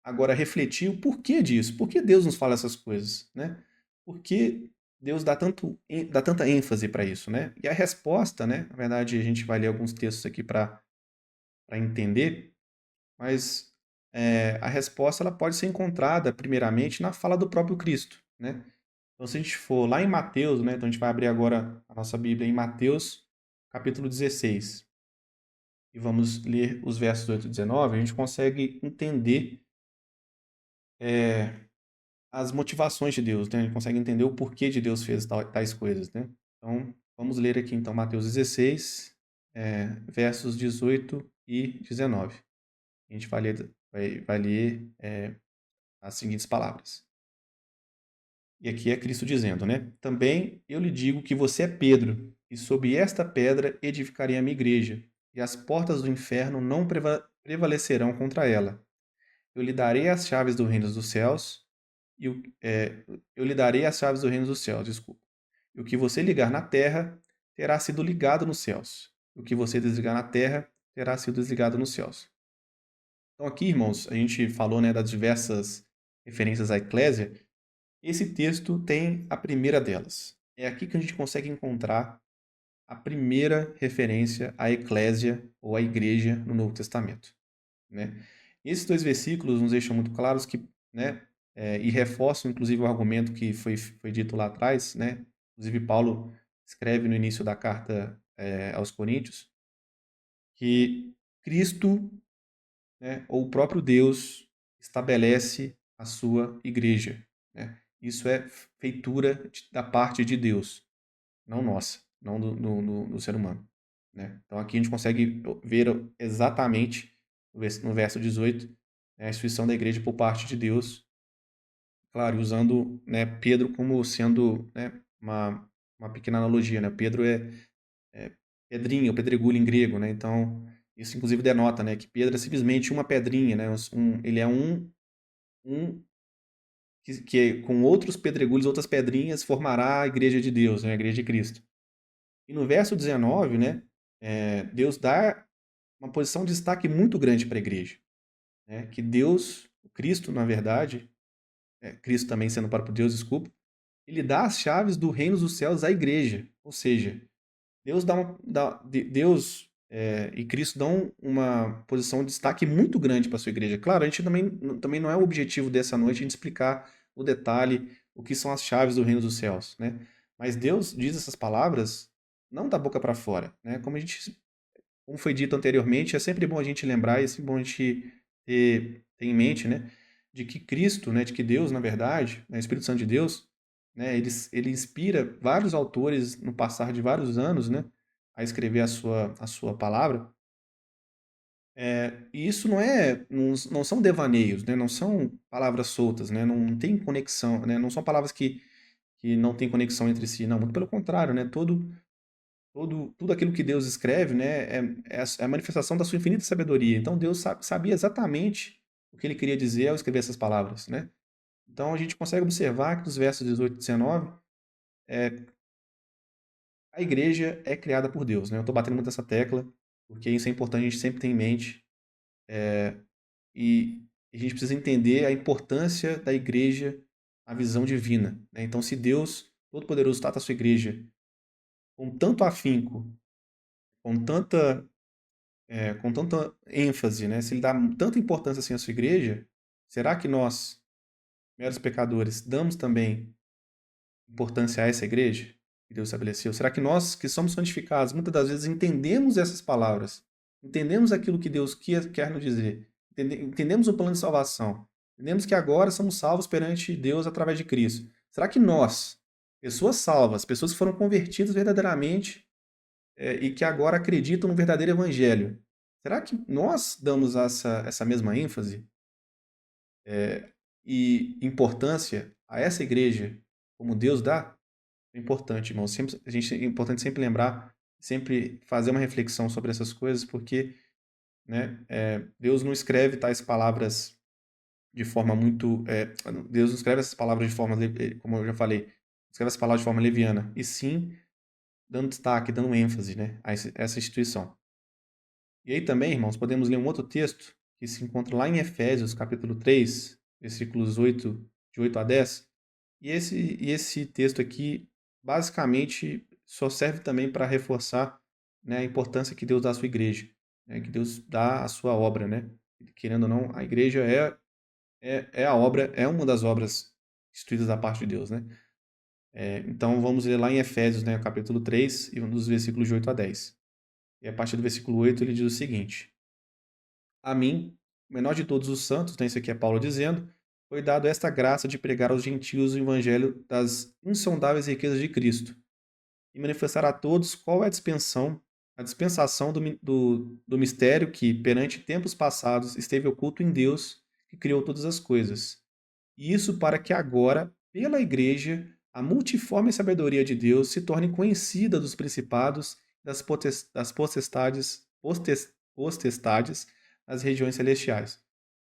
agora refletir o porquê disso. Por que Deus nos fala essas coisas, né? Por que Deus dá tanta ênfase para isso, né? E a resposta, né? Na verdade, a gente vai ler alguns textos aqui para entender, mas a resposta ela pode ser encontrada primeiramente na fala do próprio Cristo, né? Então, se a gente for lá em Mateus, né? Então a gente vai abrir agora a nossa Bíblia em Mateus, capítulo 16, e vamos ler os versos 8 e 19, a gente consegue entender é, as motivações de Deus, né? A gente consegue entender o porquê de Deus fez tais coisas, né? Então, vamos ler aqui então Mateus 16, versos 18 e 19. A gente vai ler as seguintes palavras. E aqui é Cristo dizendo, né? Também eu lhe digo que você é Pedro, e sob esta pedra edificarei a minha igreja, e as portas do inferno não prevalecerão contra ela. Eu lhe darei as chaves do reino dos céus, eu lhe darei as chaves do reino dos céus, desculpa. E o que você ligar na terra terá sido ligado nos céus. E o que você desligar na terra terá sido desligado nos céus. Então aqui, irmãos, a gente falou, né, das diversas referências à eclésia. Esse texto tem a primeira delas. É aqui que a gente consegue encontrar a primeira referência à eclésia ou à igreja no Novo Testamento, né? Esses dois versículos nos deixam muito claros que, né, e reforçam inclusive o argumento que foi dito lá atrás, né? Inclusive Paulo escreve no início da carta aos Coríntios que Cristo, né, ou o próprio Deus estabelece a sua igreja, né? Isso é feitura da parte de Deus, não nossa, não do ser humano, né? Então aqui a gente consegue ver exatamente no verso 18, né, a instituição da igreja por parte de Deus, claro, e usando, né, Pedro como sendo, né, uma pequena analogia, né? Pedro é pedrinha, ou pedregulho em grego, né? Então isso inclusive denota, né, que Pedro é simplesmente uma pedrinha, né? Ele é um que com outros pedregulhos, outras pedrinhas, formará a igreja de Deus, né, a igreja de Cristo. E no verso 19, né, Deus dá uma posição de destaque muito grande para a igreja, né, que Deus, o Cristo, na verdade, Cristo também sendo o próprio Deus, desculpa, ele dá as chaves do reino dos céus à igreja. Ou seja, Deus e Cristo dão uma posição de destaque muito grande para a sua igreja. Claro, a gente também não é o objetivo dessa noite a gente explicar o detalhe, o que são as chaves do reino dos céus, né? Mas Deus diz essas palavras não da boca para fora, né? Como foi dito anteriormente, é sempre bom a gente lembrar, é sempre bom a gente ter em mente, né, de que Cristo, né, de que Deus, na verdade, né, o Espírito Santo de Deus, né, ele inspira vários autores no passar de vários anos, né, a escrever a sua palavra. E isso não são devaneios, né, não são palavras soltas, né, não tem conexão, né, não são palavras que não têm conexão entre si, não, muito pelo contrário, né, tudo aquilo que Deus escreve, né, é a manifestação da sua infinita sabedoria. Então Deus sabia exatamente o que ele queria dizer ao escrever essas palavras, né? Então a gente consegue observar que nos versos 18 e 19, a igreja é criada por Deus, né? Eu estou batendo muito nessa tecla, porque isso é importante a gente sempre ter em mente, e a gente precisa entender a importância da igreja, a visão divina, né? Então se Deus Todo-Poderoso trata a sua igreja com tanto afinco, com com tanta ênfase, né? Se ele dá tanta importância assim à sua igreja, será que nós, meros pecadores, damos também importância a essa igreja que Deus estabeleceu? Será que nós, que somos santificados, muitas das vezes entendemos essas palavras, entendemos aquilo que Deus quer nos dizer, entendemos o plano de salvação, entendemos que agora somos salvos perante Deus através de Cristo? Será que nós, pessoas salvas, pessoas que foram convertidas verdadeiramente, e que agora acreditam no verdadeiro evangelho, será que nós damos essa mesma ênfase? e importância a essa igreja, como Deus dá, é importante, irmão. É importante sempre lembrar, sempre fazer uma reflexão sobre essas coisas, porque, né, Deus não escreve tais palavras de forma muito. Deus não escreve essas palavras de forma, como eu já falei, não escreve essas palavras de forma leviana, e sim dando destaque, dando ênfase, né, a essa instituição. E aí também, irmãos, podemos ler um outro texto que se encontra lá em Efésios, capítulo 3, versículos 8, de 8 a 10. E esse texto aqui, basicamente, só serve também para reforçar, né, a importância que Deus dá à sua igreja, né, que Deus dá à sua obra, né? Querendo ou não, a igreja é a obra, é uma das obras instituídas da parte de Deus, né? Então vamos ler lá em Efésios, né, capítulo 3, e um dos versículos de 8 a 10. E a partir do versículo 8 ele diz o seguinte: A mim, o menor de todos os santos, né, isso aqui é Paulo dizendo, foi dado esta graça de pregar aos gentios o evangelho das insondáveis riquezas de Cristo e manifestar a todos qual é a dispensação do mistério que, perante tempos passados, esteve oculto em Deus, que criou todas as coisas. E isso para que agora, pela Igreja, a multiforme sabedoria de Deus se torne conhecida dos principados, das potestades nas regiões celestiais.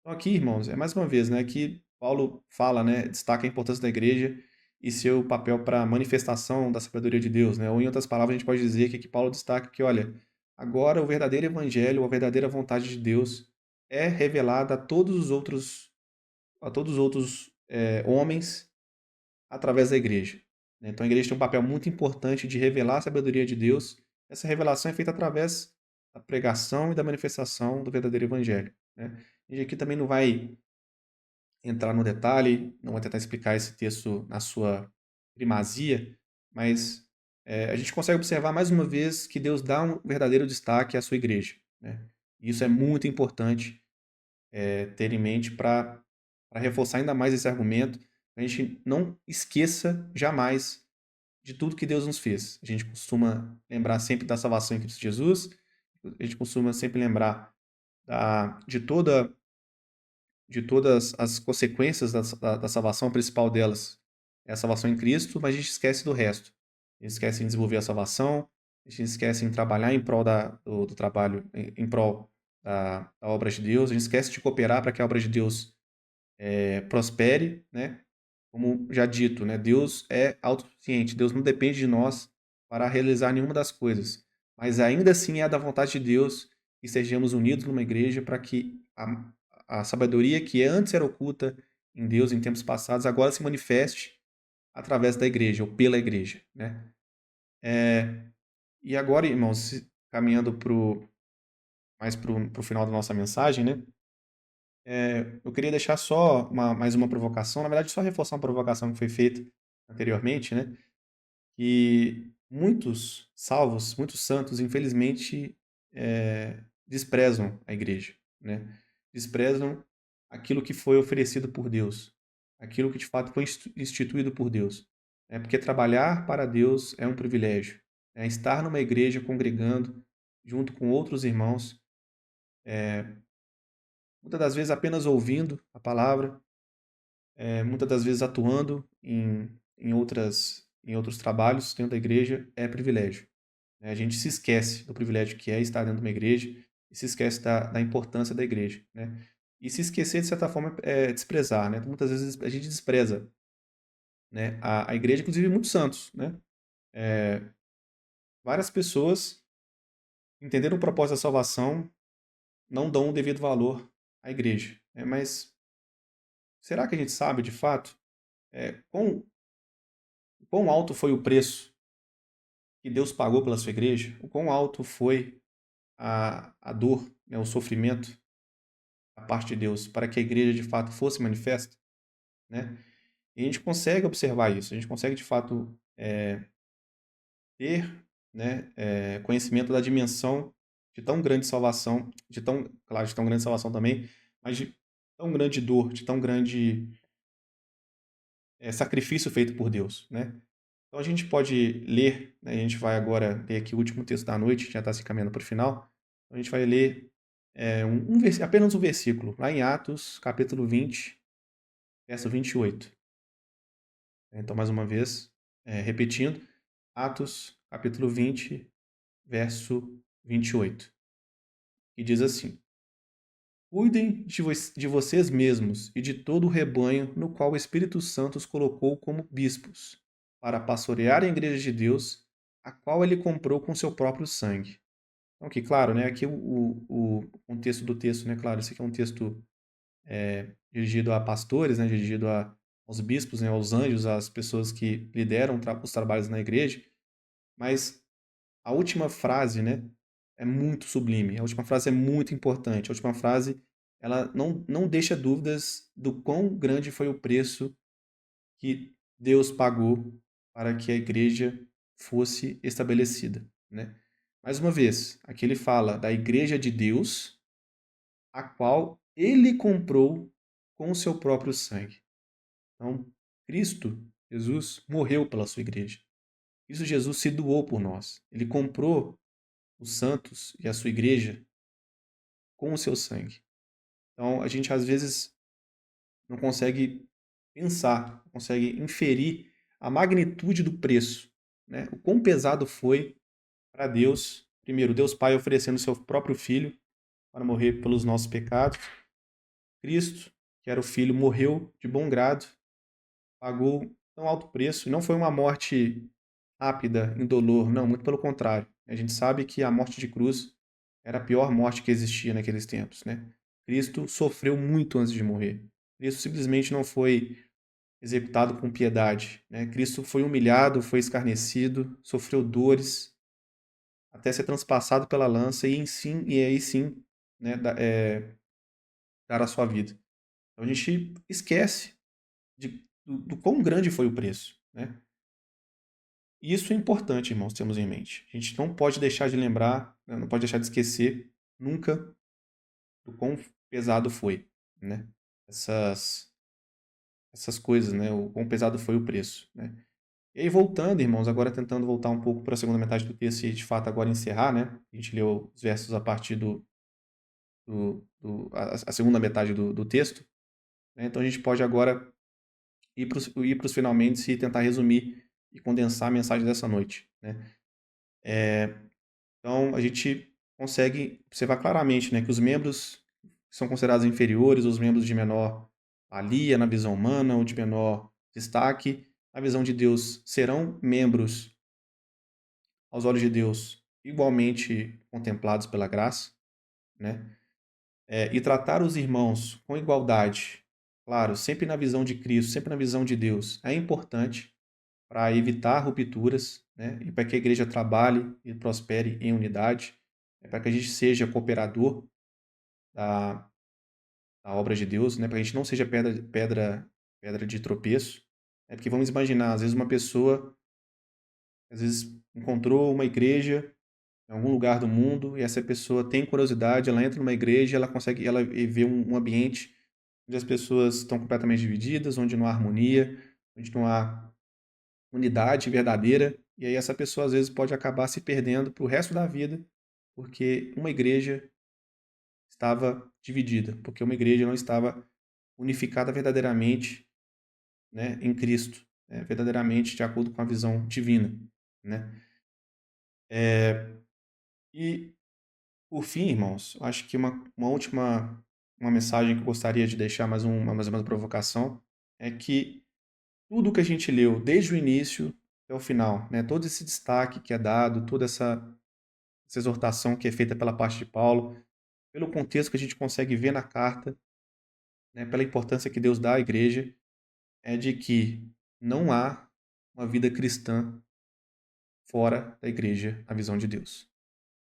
Então aqui, irmãos, é mais uma vez, né, que Paulo fala, né, destaca a importância da igreja e seu papel para a manifestação da sabedoria de Deus, né? Ou em outras palavras, a gente pode dizer que aqui Paulo destaca que, olha, agora o verdadeiro evangelho, a verdadeira vontade de Deus é revelada a todos os outros homens através da igreja, né? Então a igreja tem um papel muito importante de revelar a sabedoria de Deus. Essa revelação é feita através da pregação e da manifestação do verdadeiro evangelho, né? A gente aqui também não vai entrar no detalhe, não vou tentar explicar esse texto na sua primazia, mas a gente consegue observar mais uma vez que Deus dá um verdadeiro destaque à sua igreja, né? E isso é muito importante ter em mente para reforçar ainda mais esse argumento, a gente não esqueça jamais de tudo que Deus nos fez. A gente costuma lembrar sempre da salvação em Cristo Jesus, a gente costuma sempre lembrar de todas as consequências da salvação, a principal delas é a salvação em Cristo, mas a gente esquece do resto. A gente esquece em desenvolver a salvação, a gente esquece em trabalhar em prol do trabalho, em prol da obra de Deus, a gente esquece de cooperar para que a obra de Deus prospere, né? Como já dito, né? Deus é autossuficiente, Deus não depende de nós para realizar nenhuma das coisas, mas ainda assim é da vontade de Deus que estejamos unidos numa igreja para que a sabedoria que antes era oculta em Deus em tempos passados agora se manifeste através da igreja ou pela igreja, né? E agora, irmãos, caminhando mais para o final da nossa mensagem, né? Eu queria deixar só mais uma provocação, na verdade, só reforçar uma provocação que foi feita anteriormente, né? Que muitos salvos, muitos santos, infelizmente, desprezam a igreja, né? Desprezam aquilo que foi oferecido por Deus, aquilo que de fato foi instituído por Deus. Porque trabalhar para Deus é um privilégio. Estar numa igreja congregando junto com outros irmãos, muitas das vezes apenas ouvindo a palavra, muitas das vezes atuando em outros trabalhos dentro da igreja, é privilégio, né? A gente se esquece do privilégio que é estar dentro de uma igreja e se esquece da importância da igreja, né? E se esquecer, de certa forma, é desprezar, né? Muitas vezes a gente despreza, né, a igreja, inclusive muitos santos, né? Várias pessoas entenderam o propósito da salvação, não dão o devido valor à igreja, né? Mas será que a gente sabe, de fato, quão alto foi o preço que Deus pagou pela sua igreja? O quão alto foi a dor, né, o sofrimento da parte de Deus para que a igreja de fato fosse manifesta, né? E a gente consegue observar isso, a gente consegue de fato ter, né, conhecimento da dimensão de tão grande salvação, claro, de tão grande salvação também, mas de tão grande dor, de tão grande sacrifício feito por Deus, né? Então a gente pode ler, né, a gente vai agora ler aqui o último texto da noite, já está se caminhando para o final, então a gente vai ler apenas um versículo, lá em Atos, capítulo 20, verso 28. Então, mais uma vez, repetindo, Atos, capítulo 20, verso 28, que diz assim: Cuidem de vocês mesmos e de todo o rebanho no qual o Espírito Santo os colocou como bispos, para pastorear a igreja de Deus, a qual ele comprou com seu próprio sangue. Então, aqui, claro, né, aqui o contexto do texto, né, claro, esse aqui é um texto dirigido a pastores, né, dirigido aos bispos, né, aos anjos, às pessoas que lideram os trabalhos na igreja, mas a última frase, né, é muito sublime, a última frase é muito importante, a última frase, ela não deixa dúvidas do quão grande foi o preço que Deus pagou para que a igreja fosse estabelecida, né? Mais uma vez, aqui ele fala da igreja de Deus, a qual ele comprou com o seu próprio sangue. Então, Cristo, Jesus, morreu pela sua igreja. Cristo Jesus se doou por nós. Ele comprou os santos e a sua igreja com o seu sangue. Então, a gente às vezes não consegue pensar, não consegue inferir a magnitude do preço, né? O quão pesado foi para Deus, primeiro, Deus Pai oferecendo seu próprio Filho para morrer pelos nossos pecados. Cristo, que era o Filho, morreu de bom grado, pagou tão alto preço, e não foi uma morte rápida, indolor, não, muito pelo contrário. A gente sabe que a morte de cruz era a pior morte que existia naqueles tempos, né? Cristo sofreu muito antes de morrer. Cristo simplesmente não foi executado com piedade, né? Cristo foi humilhado, foi escarnecido, sofreu dores, até ser transpassado pela lança e aí sim, né, dar a sua vida. Então a gente esquece do quão grande foi o preço, né? E isso é importante, irmãos, temos em mente. A gente não pode deixar de lembrar, né, não pode deixar de esquecer nunca do quão pesado foi, né? Essas coisas, né? O quão pesado foi o preço, né? E aí, voltando, irmãos, agora tentando voltar um pouco para a segunda metade do texto e, de fato, agora encerrar, né? A gente leu os versos a partir a segunda metade do texto, né? Então, a gente pode agora ir para os finalmente e tentar resumir e condensar a mensagem dessa noite, né? Então, a gente consegue observar claramente, né, que os membros que são considerados inferiores, os membros de menor valia na visão humana ou de menor destaque, na visão de Deus, serão membros, aos olhos de Deus, igualmente contemplados pela graça, né? E tratar os irmãos com igualdade, claro, sempre na visão de Cristo, sempre na visão de Deus, é importante para evitar rupturas, né? E para que a igreja trabalhe e prospere em unidade, para que a gente seja cooperador da, da obra de Deus, né? Para que a gente não seja pedra de tropeço. Porque vamos imaginar, às vezes uma pessoa, às vezes encontrou uma igreja em algum lugar do mundo e essa pessoa tem curiosidade, ela entra numa igreja, ela vê um ambiente onde as pessoas estão completamente divididas, onde não há harmonia, onde não há unidade verdadeira, e aí essa pessoa às vezes pode acabar se perdendo para o resto da vida, porque uma igreja estava dividida, porque uma igreja não estava unificada verdadeiramente, né, em Cristo, né, verdadeiramente de acordo com a visão divina, né? E por fim, irmãos, acho que uma última uma mensagem que eu gostaria de deixar, mais uma provocação, é que tudo que a gente leu, desde o início até o final, né, todo esse destaque que é dado, toda essa exortação que é feita pela parte de Paulo, pelo contexto que a gente consegue ver na carta, né, pela importância que Deus dá à igreja, é de que não há uma vida cristã fora da igreja, na visão de Deus.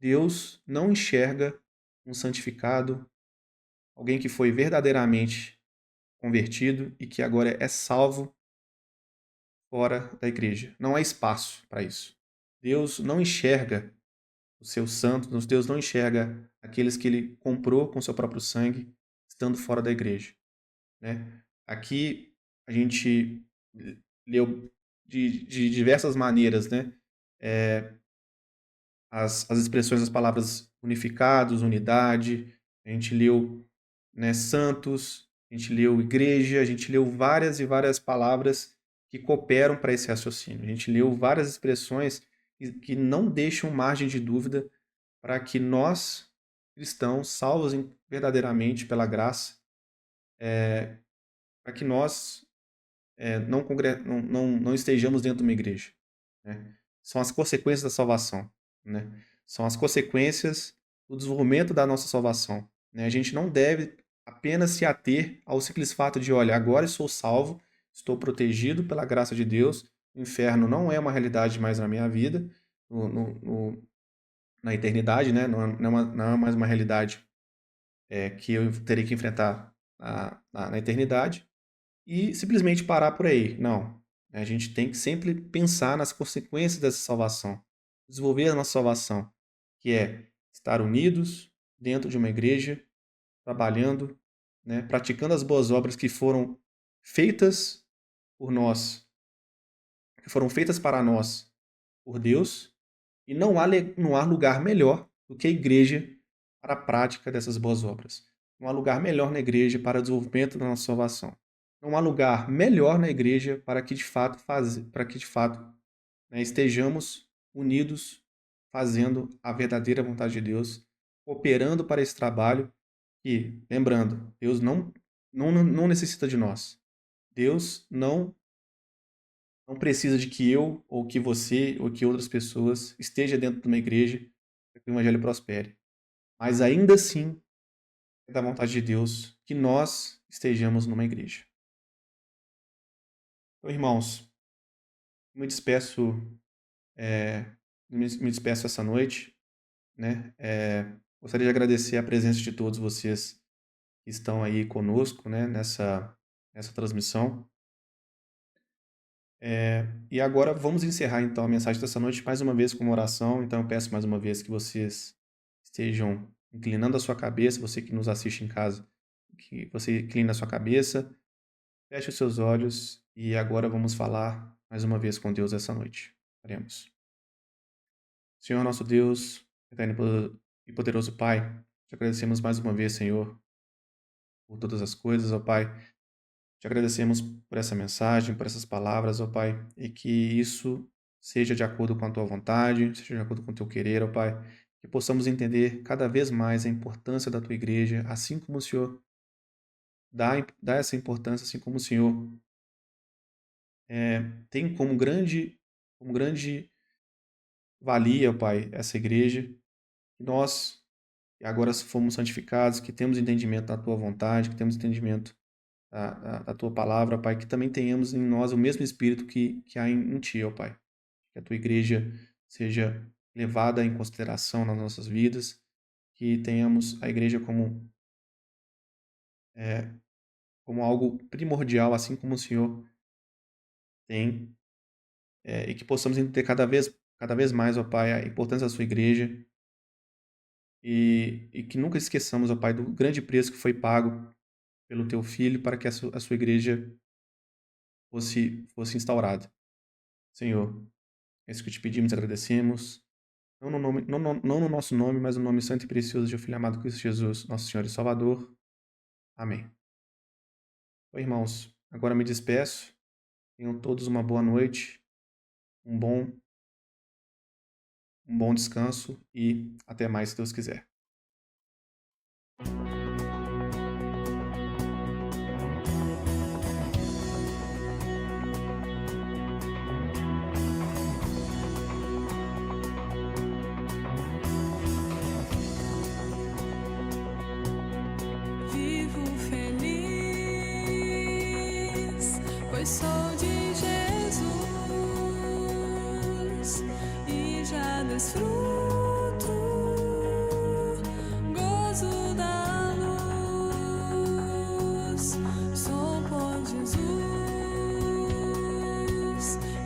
Deus não enxerga um santificado, alguém que foi verdadeiramente convertido e que agora é salvo fora da igreja. Não há espaço para isso. Deus não enxerga os seus santos, Deus não enxerga aqueles que ele comprou com seu próprio sangue, estando fora da igreja, né? Aqui a gente leu de diversas maneiras, né? As expressões das palavras unificados, unidade, A gente leu, né, santos, a gente leu igreja, a gente leu várias e várias palavras que cooperam para esse raciocínio. A gente leu várias expressões que não deixam margem de dúvida para que nós, cristãos, salvos verdadeiramente pela graça, para que nós não estejamos dentro de uma igreja, né? São as consequências da salvação, né? São as consequências do desenvolvimento da nossa salvação, né? A gente não deve apenas se ater ao simples fato de, olha, agora eu sou salvo, estou protegido pela graça de Deus, o inferno não é uma realidade mais na minha vida, na eternidade, né? Não é mais uma realidade que eu terei que enfrentar na eternidade, e simplesmente parar por aí. Não. A gente tem que sempre pensar nas consequências dessa salvação, desenvolver a nossa salvação, que é estar unidos dentro de uma igreja, trabalhando, né, praticando as boas obras que foram feitas por nós, que foram feitas para nós por Deus, e não há lugar melhor do que a igreja para a prática dessas boas obras. Não há lugar melhor na igreja para o desenvolvimento da nossa salvação. Não há lugar melhor na igreja para que de fato, né, estejamos unidos, fazendo a verdadeira vontade de Deus, cooperando para esse trabalho que, lembrando, Deus não necessita de nós. Deus não precisa de que eu, ou que você, ou que outras pessoas esteja dentro de uma igreja para que o evangelho prospere. Mas ainda assim, é da vontade de Deus que nós estejamos numa igreja. Então, irmãos, me despeço, me despeço essa noite, né? Gostaria de agradecer a presença de todos vocês que estão aí conosco, né? Nessa transmissão. E agora vamos encerrar então a mensagem dessa noite mais uma vez com uma oração. Então eu peço mais uma vez que vocês estejam inclinando a sua cabeça, você que nos assiste em casa, que você incline a sua cabeça, feche os seus olhos e agora vamos falar mais uma vez com Deus essa noite. Oremos. Senhor nosso Deus, eterno e poderoso Pai, te agradecemos mais uma vez, Senhor, por todas as coisas, ó Pai. Te agradecemos por essa mensagem, por essas palavras, ó Pai, e que isso seja de acordo com a Tua vontade, seja de acordo com o Teu querer, ó Pai, que possamos entender cada vez mais a importância da Tua igreja, assim como o Senhor dá essa importância, assim como o Senhor tem como grande valia, ó Pai, essa igreja, que nós, que agora fomos santificados, que temos entendimento da Tua vontade, que temos entendimento da Tua palavra, Pai, que também tenhamos em nós o mesmo Espírito que há em Ti, ó Pai. Que a Tua igreja seja levada em consideração nas nossas vidas, que tenhamos a igreja como algo primordial, assim como o Senhor tem, e que possamos entender cada vez mais, ó Pai, a importância da Sua igreja, e que nunca esqueçamos, ó Pai, do grande preço que foi pago pelo Teu Filho para que a sua igreja fosse instaurada. Senhor, é isso que te pedimos e agradecemos, não no nosso nome, mas no nome santo e precioso de Teu Filho amado Cristo Jesus, nosso Senhor e Salvador. Amém. Oi, irmãos, agora me despeço. Tenham todos uma boa noite, um bom descanso e até mais, se Deus quiser. Vivo feliz, pois sou de Jesus e já desfruto gozo da luz. Sou por Jesus,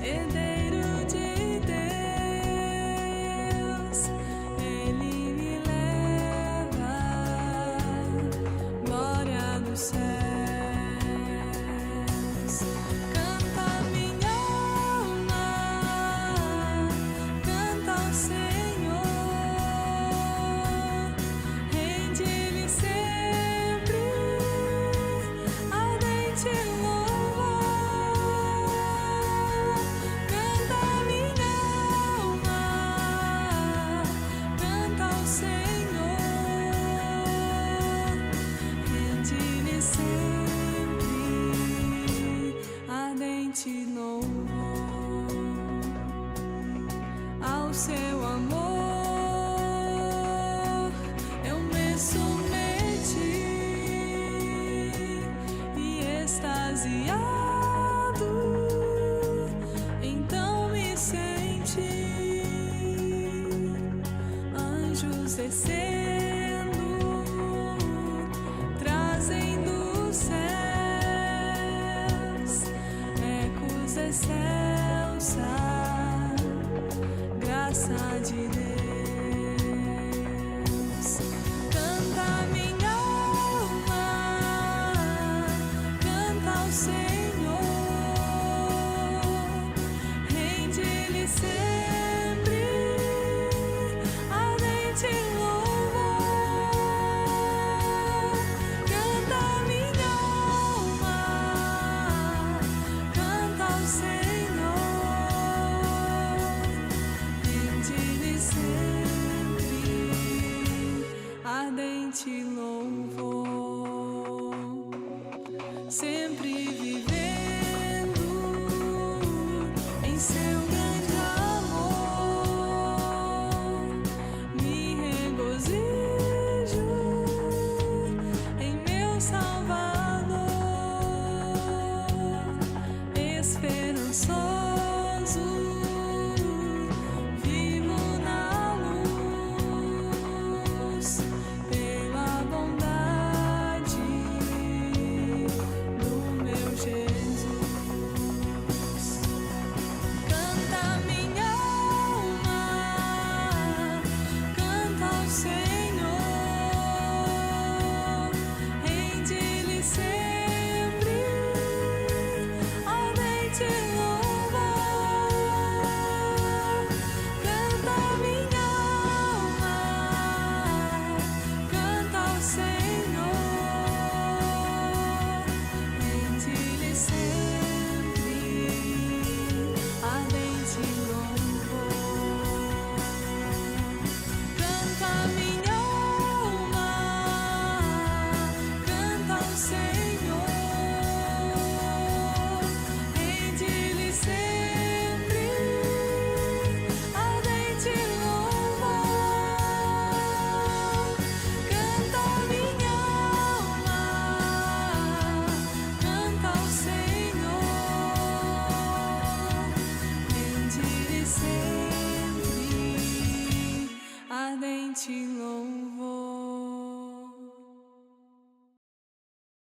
herdeiro de Deus, Ele me leva, glória dos céus. Canta minha alma, canta ao Senhor. seu amor, eu me submeti e extasiado, então me senti anjos descendo, trazendo os céus, ecos excelsa, graça de Deus. Canta minha alma, canta ao Senhor, rende-lhe sempre ardente louvor. Canta minha alma, canta ao Senhor, rende-lhe sempre ardente louvor. Sempre